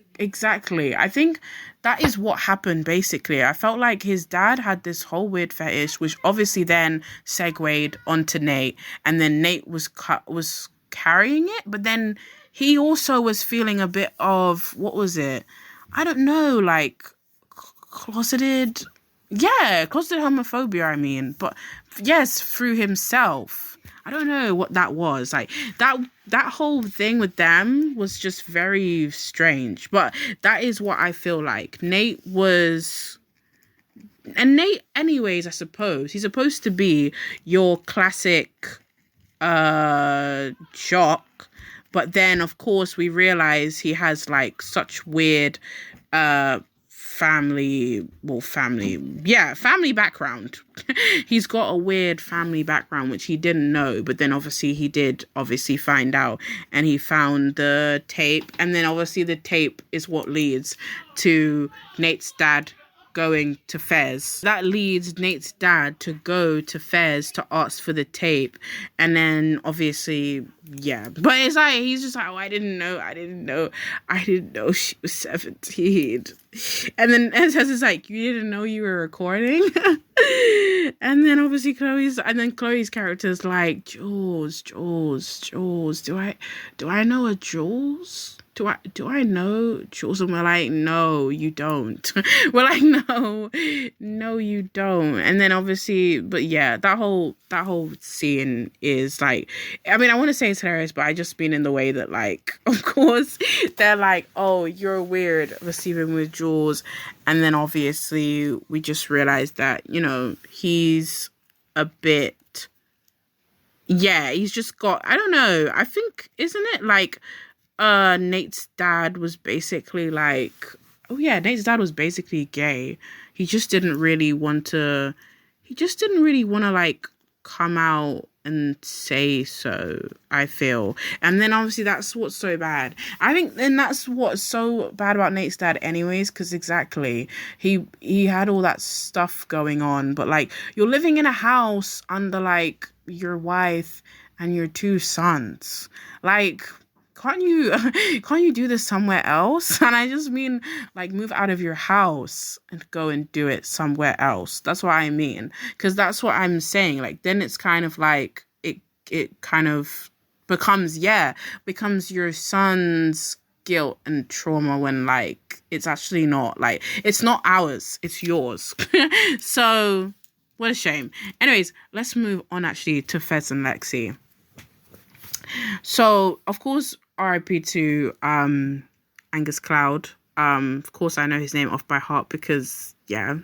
that is what happened basically. I felt like his dad had this whole weird fetish, which obviously then segued onto Nate. And then Nate was carrying it, but then he also was feeling a bit of, what was it? I don't know, like closeted homophobia, I mean, but yes, through himself. I don't know what that was. Like that whole thing with them was just very strange, but that is what I feel like. Nate anyways, I suppose he's supposed to be your classic jock, but then of course we realize he has like such weird family background. He's got a weird family background which he didn't know, but then obviously he did find out, and he found the tape, and then obviously the tape is what leads to Nate's dad going to Fez. That leads Nate's dad to go to Fez to ask for the tape. And then obviously, yeah. But it's like, he's just like, oh, I didn't know she was 17. And then Fez is like, you didn't know you were recording? And then obviously Chloe's character is like, Jules, do I know a Jules? Do I know Jules? And we're like, no, you don't. We're like, no, you don't. And then obviously, but yeah, that whole scene is like, I mean, I want to say it's hilarious, but I just mean in the way that, like, of course, they're like, oh, you're weird receiving with Jules. And then obviously we just realized that, you know, he's a bit, yeah, he's just got, I don't know, I think, isn't it like, Nate's dad was basically like, oh yeah, Nate's dad was basically gay. He just didn't really want to like come out and say so, I feel. And then obviously that's what's so bad. I think then that's what's so bad about Nate's dad anyways, because exactly, he had all that stuff going on, but like, you're living in a house under like your wife and your 2 sons. Like, can't you do this somewhere else? And I just mean, like, move out of your house and go and do it somewhere else. That's what I mean. Because that's what I'm saying. Like, then it's kind of like, it kind of becomes your son's guilt and trauma when, like, it's actually not. Like, it's not ours. It's yours. So, what a shame. Anyways, let's move on actually to Fez and Lexi. So, of course, RIP to Angus Cloud. Of course, I know his name off by heart because, yeah.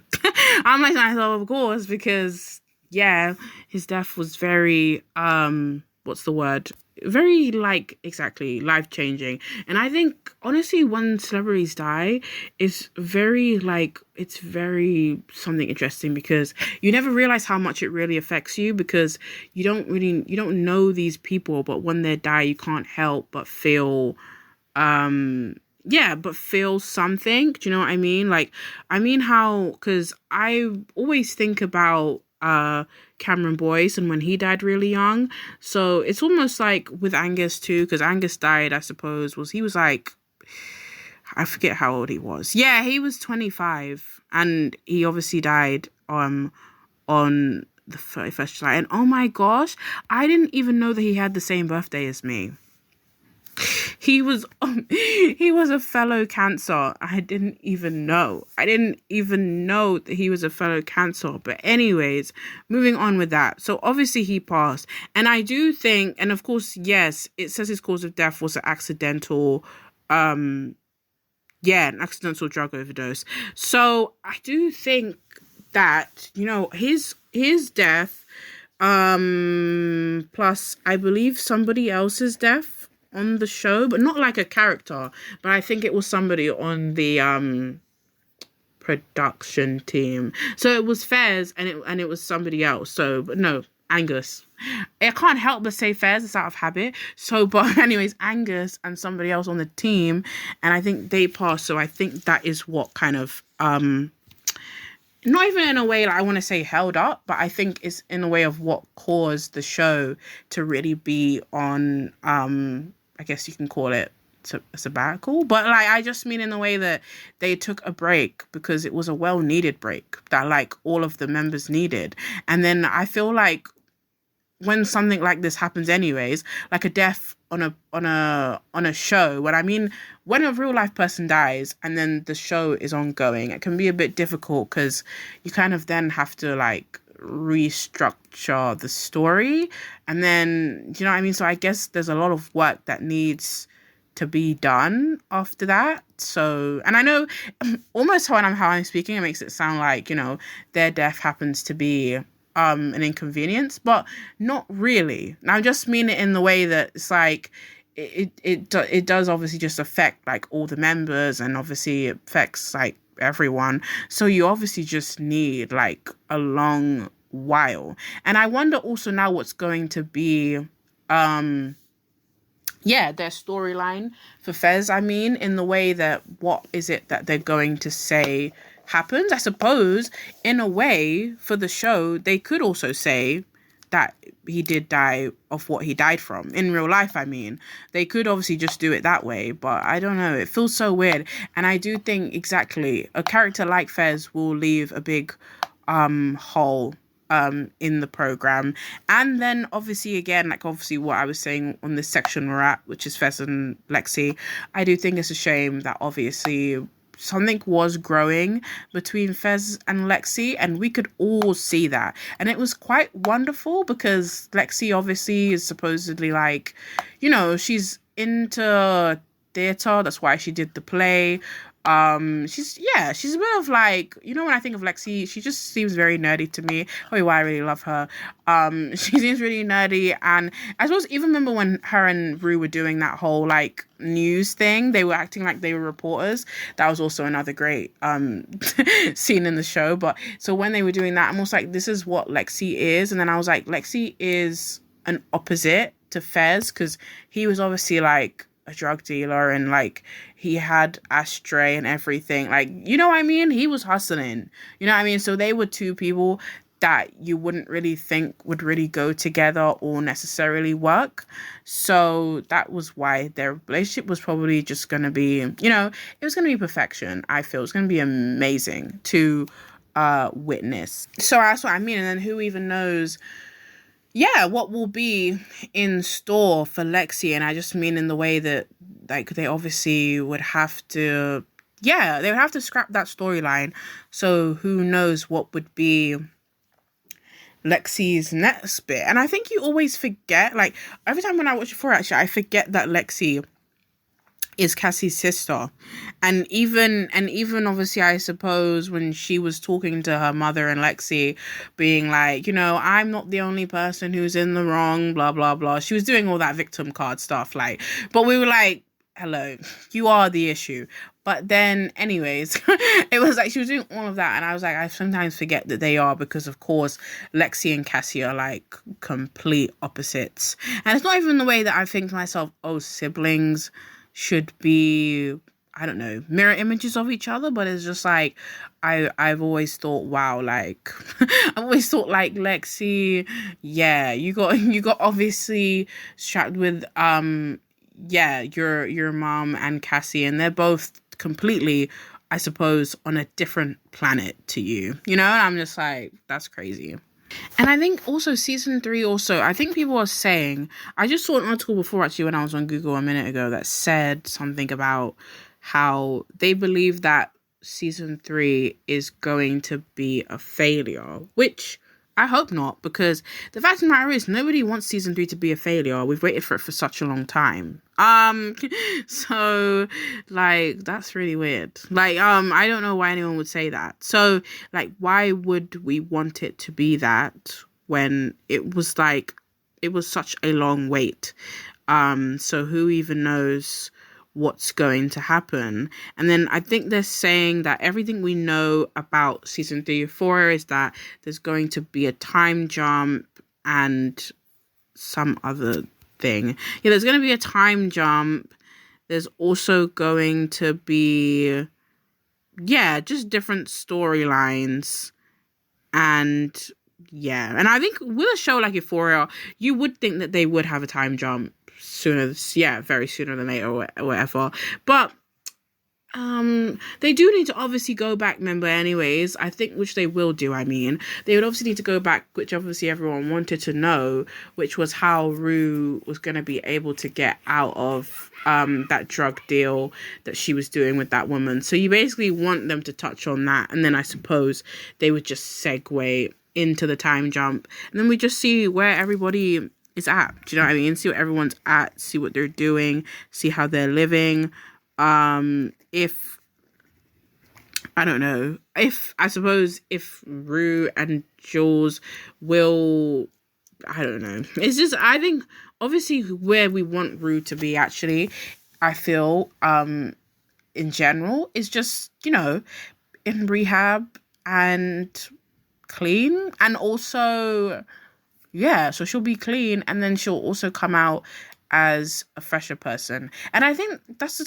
I'm like myself, of course, because, yeah, his death was very, what's the word? Very, like, exactly, life-changing. And I think, honestly, when celebrities die, it's very, like, it's very something interesting because you never realize how much it really affects you because you don't know these people, but when they die, you can't help but feel, feel something. Do you know what I mean? Like, I mean how, because I always think about, Cameron Boyce and when he died really young. So it's almost like with Angus too, because Angus died, I suppose, he was like, I forget how old he was. Yeah, he was 25 and he obviously died on the 31st July. And oh my gosh, I didn't even know that he had the same birthday as me. He was a fellow Cancer. I didn't even know. I didn't even know that he was a fellow Cancer. But anyways, moving on with that. So obviously he passed. And I do think, and of course, yes, it says his cause of death was an accidental an accidental drug overdose. So I do think that, his death, plus I believe somebody else's death on the show, but not like a character, but I think it was somebody on the production team. So it was Fez and it was somebody else. So, but no, Angus. I can't help but say Fez, it's out of habit. So, but anyways, Angus and somebody else on the team, and I think they passed. So I think that is what kind of not even in a way like I want to say held up, but I think it's in a way of what caused the show to really be on I guess you can call it a sabbatical, but like I just mean in the way that they took a break because it was a well-needed break that like all of the members needed. And then I feel like when something like this happens anyways, like a death on a show, when a real life person dies and then the show is ongoing, it can be a bit difficult because you kind of then have to like restructure the story, and then do you know what I mean? So I guess there's a lot of work that needs to be done after that. So, and I know almost how I'm speaking, it makes it sound like, their death happens to be an inconvenience, but not really. And I just mean it in the way that it's like it does obviously just affect like all the members, and obviously it affects like everyone. So you obviously just need like a long while. And I wonder also now what's going to be their storyline for Fez. I mean, in the way that what is it that they're going to say happens? I suppose in a way for the show they could also say that he did die of what he died from in real life. I mean, they could obviously just do it that way, but I don't know. It feels so weird. And I do think exactly a character like Fez will leave a big hole in the program. And then obviously again, like obviously what I was saying on this section we're at, which is Fez and Lexi, I do think it's a shame that obviously something was growing between Fez and Lexi, and we could all see that. And it was quite wonderful because Lexi obviously is supposedly like, she's into theatre. That's why she did the play. She's a bit of like, when I think of Lexi, she just seems very nerdy to me. Probably why I really love her. She seems really nerdy, and I suppose even remember when her and Rue were doing that whole like news thing, they were acting like they were reporters. That was also another great scene in the show. But so when they were doing that, I'm almost like, this is what Lexi is. And then I was like, Lexi is an opposite to Fez, because he was obviously like a drug dealer and like he had ashtray and everything, like, you know what I mean? He was hustling, you know what I mean? So they were two people that you wouldn't really think would really go together or necessarily work. So that was why their relationship was probably just going to be, it was going to be perfection. I feel it's going to be amazing to witness. So that's what I mean. And then who even knows what will be in store for Lexi. And I just mean in the way that like they obviously would have to they would have to scrap that storyline. So who knows what would be Lexi's next bit. And I think you always forget, like every time when I watch Euphoria, actually I forget that Lexi is Cassie's sister. And even obviously I suppose when she was talking to her mother and Lexi being like, I'm not the only person who's in the wrong, blah blah blah, she was doing all that victim card stuff, like, but we were like, hello, you are the issue. But then anyways, it was like she was doing all of that, and I was like, I sometimes forget that they are, because of course Lexi and Cassie are like complete opposites. And it's not even the way that I think to myself, oh, siblings should be, I don't know, mirror images of each other, but it's just like I've always thought, wow, like I've always thought like Lexi, you got obviously strapped with your mom and Cassie, and they're both completely, I suppose, on a different planet to you, and I'm just like, that's crazy. And I think also season 3 also, I think people are saying, I just saw an article before actually when I was on Google a minute ago that said something about how they believe that season 3 is going to be a failure, which I hope not, because the fact of the matter is nobody wants season 3 to be a failure. We've waited for it for such a long time. So like that's really weird. Like I don't know why anyone would say that. So like why would we want it to be that when it was like it was such a long wait? So who even knows what's going to happen? And then I think they're saying that everything we know about season 3 of Euphoria is that there's going to be a time jump and some other thing. Yeah, there's going to be a time jump. There's also going to be, yeah, just different storylines. And yeah, and I think with a show like Euphoria, you would think that they would have a time jump sooner, yeah, very sooner than later or whatever. But they do need to obviously go back, remember, anyways. I think, which they will do, I mean. They would obviously need to go back, which obviously everyone wanted to know, which was how Rue was going to be able to get out of that drug deal that she was doing with that woman. So you basically want them to touch on that. And then I suppose they would just segue into the time jump. And then we just see where everybody is at. Do you know what I mean? See what everyone's at, see what they're doing, see how they're living. If I don't know, if I suppose if Rue and Jules will, I don't know. It's just, I think obviously where we want Rue to be actually, I feel, in general, is just, you know, in rehab and clean, and also, yeah, so she'll be clean and then she'll also come out as a fresher person. And I think that's the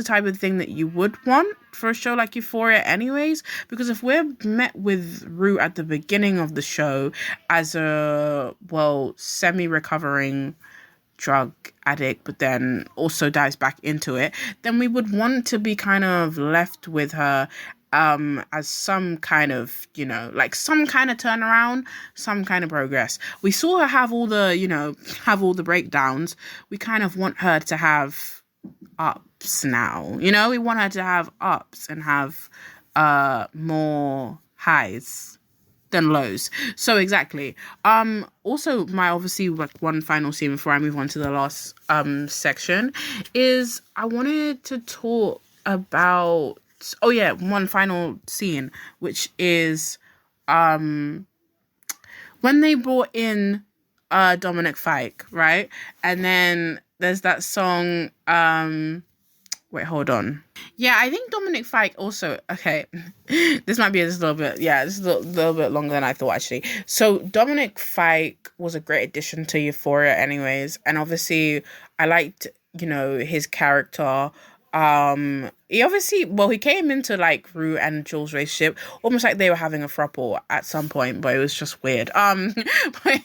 type of thing that you would want for a show like Euphoria anyways, because if we're met with Rue at the beginning of the show as a, well, semi-recovering drug addict, but then also dives back into it, then we would want to be kind of left with her as some kind of, you know, like some kind of turnaround, some kind of progress. We saw her have all the, you know, have all the breakdowns. We kind of want her to have ups now, you know, we want her to have ups and have more highs than lows. So exactly. Also my obviously like one final scene before I move on to the last section is I wanted to talk about, oh yeah, one final scene, which is when they brought in Dominic Fike, right? And then there's that song, wait, hold on. Yeah, I think Dominic Fike also, okay, this might be just a little bit, yeah, this is a little bit longer than I thought, actually. So Dominic Fike was a great addition to Euphoria anyways, and obviously I liked, you know, his character. He obviously, well, he came into like Rue and Jules' relationship almost like they were having a throuple at some point, but it was just weird. But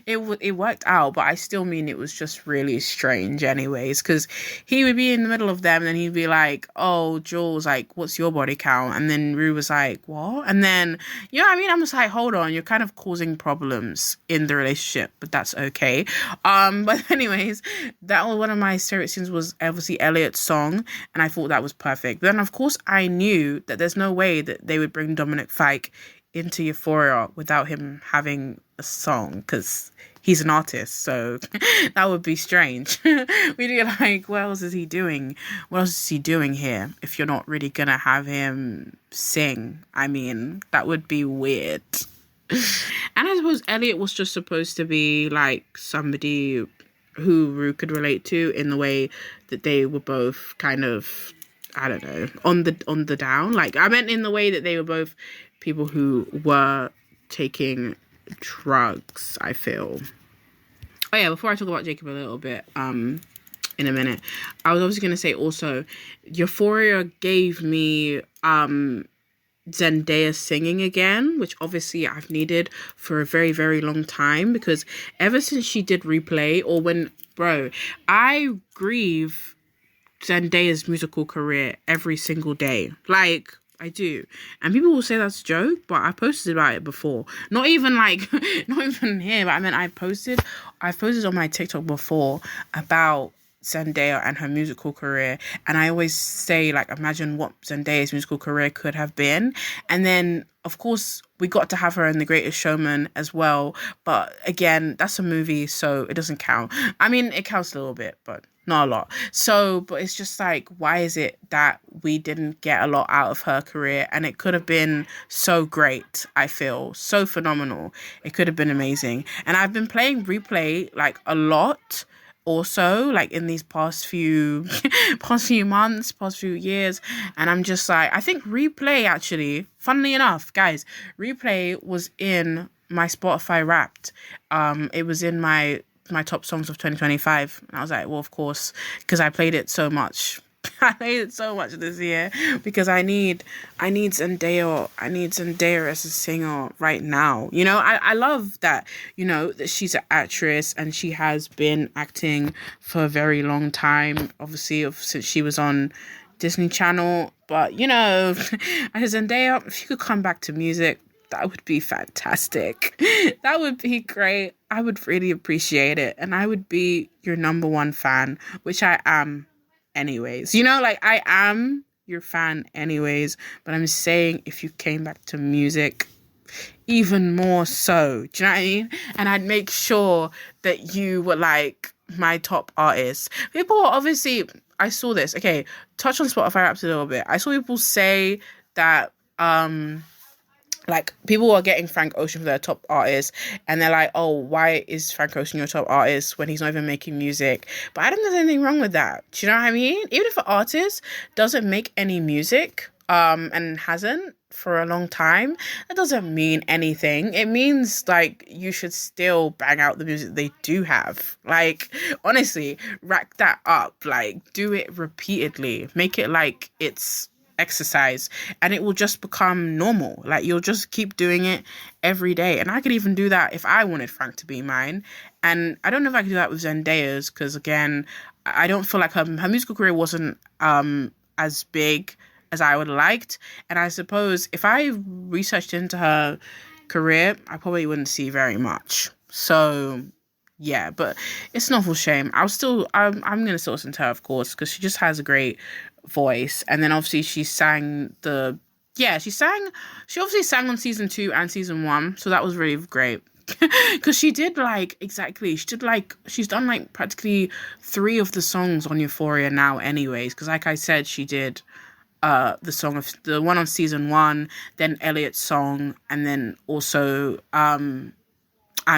it worked out, but I still mean it was just really strange anyways, because he would be in the middle of them and then he'd be like, oh, Jules, like, what's your body count? And then Rue was like, what? And then, you know what I mean? I'm just like, hold on, you're kind of causing problems in the relationship, but that's okay. But anyways, that was one of my favorite scenes, was obviously Elliot's song, and I thought that was perfect. But then, of course, I knew that there's no way that they would bring Dominic Fike into Euphoria without him having a song, because he's an artist, so that would be strange. We'd be like, what else is he doing? What else is he doing here if you're not really gonna have him sing? I mean, that would be weird. And I suppose Elliot was just supposed to be like somebody who Rue could relate to in the way that they were both kind of, I don't know, on the down. Like, I meant in the way that they were both people who were taking drugs, I feel. Oh yeah, before I talk about Jacob a little bit, in a minute, I was obviously going to say also, Euphoria gave me Zendaya singing again, which obviously I've needed for a very, very long time, because ever since she did Replay, or when, bro, I grieve Zendaya's musical career every single day. Like, I do. And people will say that's a joke, but I posted about it before. Not even like, not even here, but I mean, I've posted on my TikTok before about Zendaya and her musical career. And I always say, like, imagine what Zendaya's musical career could have been. And then, of course, we got to have her in The Greatest Showman as well. But again, that's a movie, so it doesn't count. I mean, it counts a little bit, but not a lot. So, but it's just like, why is it that we didn't get a lot out of her career? And it could have been so great, I feel. So phenomenal. It could have been amazing. And I've been playing Replay, like, a lot also, like, in these past few months, past few years. And I'm just like, I think Replay, actually, funnily enough, guys, Replay was in my Spotify Wrapped. It was in my top songs of 2025. And I was like, well, of course, because I played it so much. I played it so much this year because I need Zendaya. I need Zendaya as a singer right now. You know, I love that, you know, that she's an actress and she has been acting for a very long time, obviously, since she was on Disney Channel. But, you know, as Zendaya, if you could come back to music, that would be fantastic. That would be great. I would really appreciate it. And I would be your number one fan, which I am anyways. You know, like, I am your fan anyways. But I'm saying, if you came back to music, even more so. Do you know what I mean? And I'd make sure that you were, like, my top artist. People, obviously, I saw this. Okay, touch on Spotify Wrapped a little bit. I saw people say that, like, people are getting Frank Ocean for their top artist, and they're like, oh, why is Frank Ocean your top artist when he's not even making music? But I don't think there's anything wrong with that. Do you know what I mean? Even if an artist doesn't make any music, and hasn't for a long time, that doesn't mean anything. It means, like, you should still bang out the music they do have. Like, honestly, rack that up. Like, do it repeatedly. Make it like it's exercise, and it will just become normal. Like, you'll just keep doing it every day. And I could even do that if I wanted Frank to be mine. And I don't know if I could do that with Zendaya's, because again, I don't feel like her musical career wasn't as big as I would have liked. And I suppose if I researched into her career, I probably wouldn't see very much. So yeah, but it's not for shame. I'm gonna still listen to her, of course, because she just has a great voice. And then obviously she obviously sang on season 2 and season 1, so that was really great. Because she's done like practically 3 of the songs on Euphoria now anyways, because like I said, she did the one on season 1, then Elliot's song, and then also I'm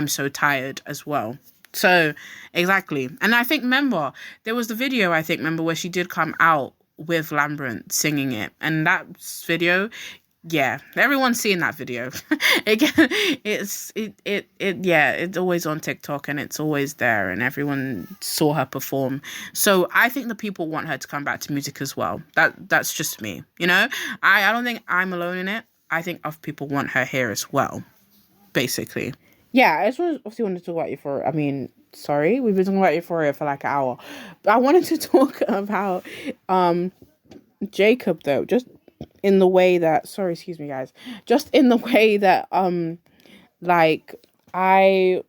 So Tired as well. So exactly. And I think, remember, there was the video, where she did come out with Labyrinth singing it, and that video, yeah, everyone's seen that video. Again, it's always on TikTok, and it's always there, and everyone saw her perform. So I think the people want her to come back to music as well. That's just me, you know. I don't think I'm alone in it. I think other people want her here as well, basically. Yeah, I just obviously wanted to talk about Euphoria. I mean, sorry, we've been talking about Euphoria for like an hour. But I wanted to talk about Jacob, though, just in the way that, sorry, excuse me, guys, just in the way that like, I'm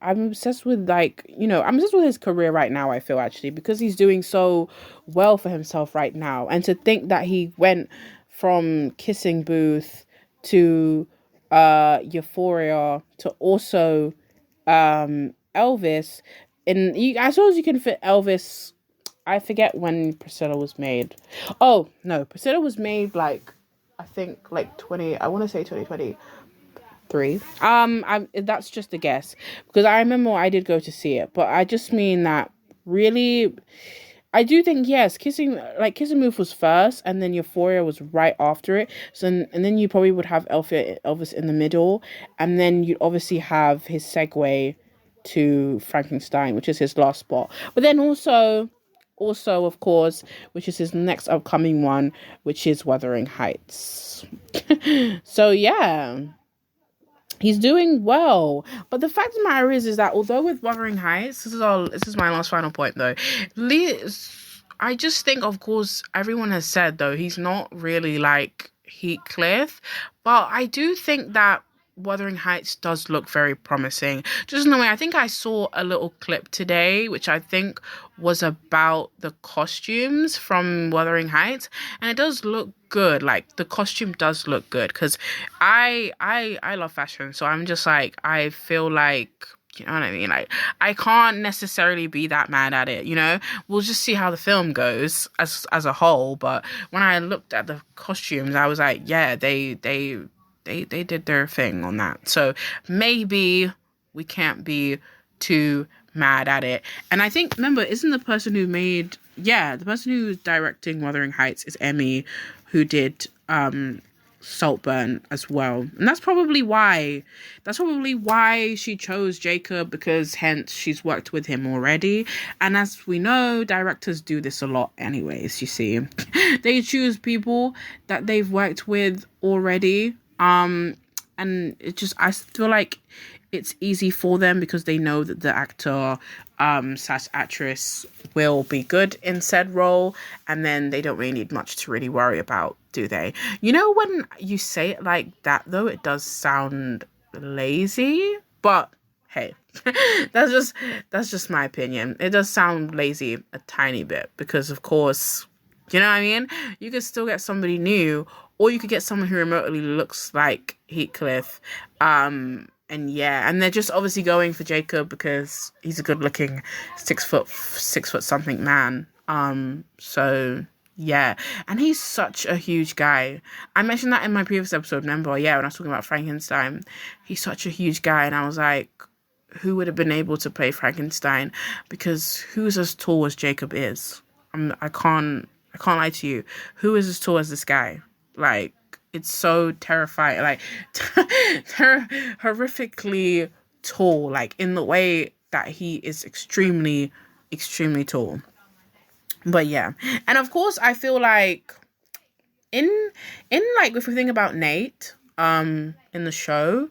obsessed with, like, you know, I'm obsessed with his career right now, I feel, actually, because he's doing so well for himself right now. And to think that he went from Kissing Booth to Euphoria to also Elvis, and I suppose you can fit Elvis. I forget when Priscilla was made. Oh no, Priscilla was made, like, I think like 2023. That's just a guess, because I remember I did go to see it, but I just mean that, really, I do think, yes, Kissing Booth was first, and then Euphoria was right after it. So, and then you probably would have Elvis in the middle, and then you'd obviously have his segue to Frankenstein, which is his last spot. But then also, of course, which is his next upcoming one, which is Wuthering Heights. So yeah, he's doing well. But the fact of the matter is that although with Wuthering Heights, this is my last final point though, I just think, of course, everyone has said, though, he's not really like Heathcliff. But I do think that Wuthering Heights does look very promising. Just in the way, I think I saw a little clip today, which I think was about the costumes from Wuthering Heights, and it does look good. Like the costume does look good because I love fashion, so I'm just like I feel like. You know what I mean? Like, I can't necessarily be that mad at it, you know? We'll just see how the film goes as a whole. But when I looked at the costumes, I was like, yeah, they did their thing on that. So maybe we can't be too mad at it. And I think, remember, isn't the person who made, yeah, the person who's directing Wuthering Heights is Emmy, who did Saltburn as well. And that's probably why she chose Jacob, because hence she's worked with him already. And as we know, directors do this a lot anyways, you see. They choose people that they've worked with already. And it just, I feel like it's easy for them because they know that the actor / actress will be good in said role, and then they don't really need much to really worry about, do they? You know, when you say it like that, though, it does sound lazy, but hey, that's just my opinion. It does sound lazy a tiny bit because, of course, you know what I mean? You could still get somebody new, or you could get someone who remotely looks like Heathcliff. And yeah, and they're just obviously going for Jacob because he's a good looking 6 foot something man. So yeah, and he's such a huge guy. I mentioned that in my previous episode, remember? Yeah, when I was talking about Frankenstein, he's such a huge guy, and I was like, who would have been able to play Frankenstein? Because who's as tall as Jacob is? I can't lie to you. Who is as tall as this guy? Like, it's so terrifying, like horrifically tall, like in the way that he is extremely, extremely tall. But yeah, and of course, I feel like in like if we think about Nate, in the show,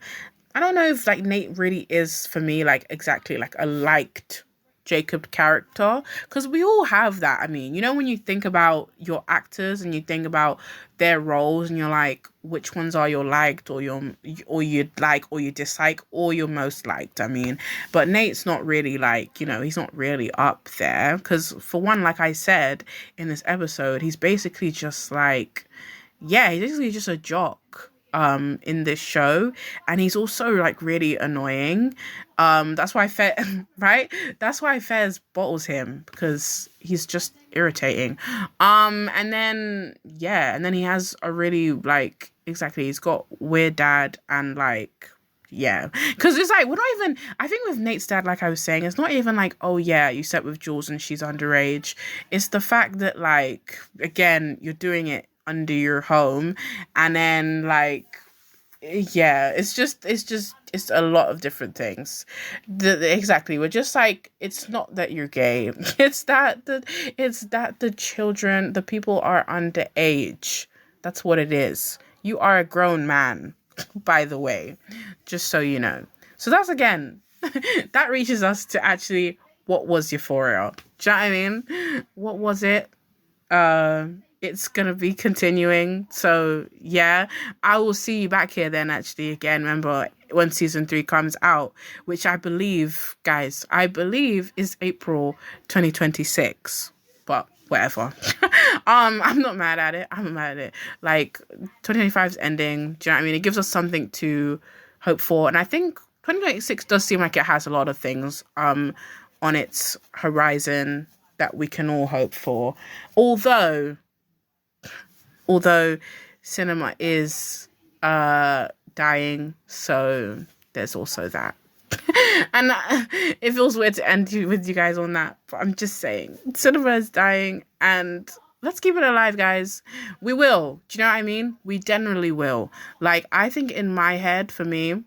I don't know if like Nate really is for me like exactly like a liked Jacob character, because we all have that. I mean, you know, when you think about your actors and you think about their roles and you're like, which ones are your liked or you like or you dislike or you're most liked. I mean, but Nate's not really like, you know, he's not really up there because, for one, like I said in this episode, he's basically just like, yeah, he's basically just a jock in this show, and he's also like really annoying. That's why right, that's why Fez bottles him, because he's just irritating. And then he has a really like, exactly, he's got weird dad, and like, yeah, because it's like, we're not even, I think with Nate's dad, like I was saying, it's not even like, oh yeah, you slept with Jules and she's underage. It's the fact that, like, again, you're doing it under your home, and then like, yeah, it's a lot of different things. Exactly, we're just like, it's not that you're gay, it's that the children, the people are underage. That's what it is. You are a grown man, by the way, just so you know. So that's, again, that reaches us to actually, what was Euphoria? Do you know what I mean? What was it? It's gonna be continuing, so yeah, I will see you back here then, actually, again, remember, when season 3 comes out, which I believe is April 2026, but whatever. I'm not mad at it. Like, 2025 is ending, do you know what I mean? It gives us something to hope for, and I think 2026 does seem like it has a lot of things on its horizon that we can all hope for, although cinema is dying, so there's also that. And it feels weird to end with you guys on that, but I'm just saying, cinema is dying, and let's keep it alive, guys. We will. Do you know what I mean? We generally will. Like, I think in my head, for me,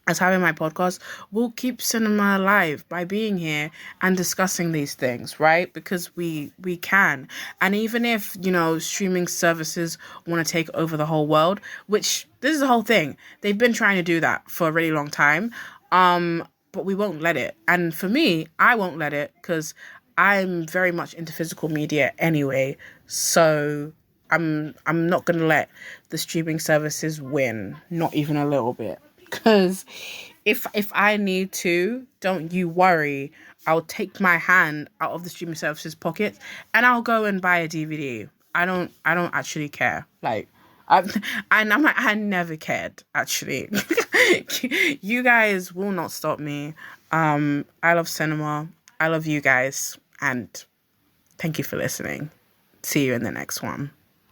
as having my podcast, we'll keep cinema alive by being here and discussing these things, right? Because we can. And even if, you know, streaming services want to take over the whole world, which, this is the whole thing, they've been trying to do that for a really long time, but we won't let it. And for me, I won't let it, because I'm very much into physical media anyway, so I'm not gonna let the streaming services win, not even a little bit. Because if I need to, don't you worry. I'll take my hand out of the streaming services pocket and I'll go and buy a DVD. I don't actually care. Like I and I'm like, I never cared actually. You guys will not stop me. I love cinema. I love you guys, and thank you for listening. See you in the next one.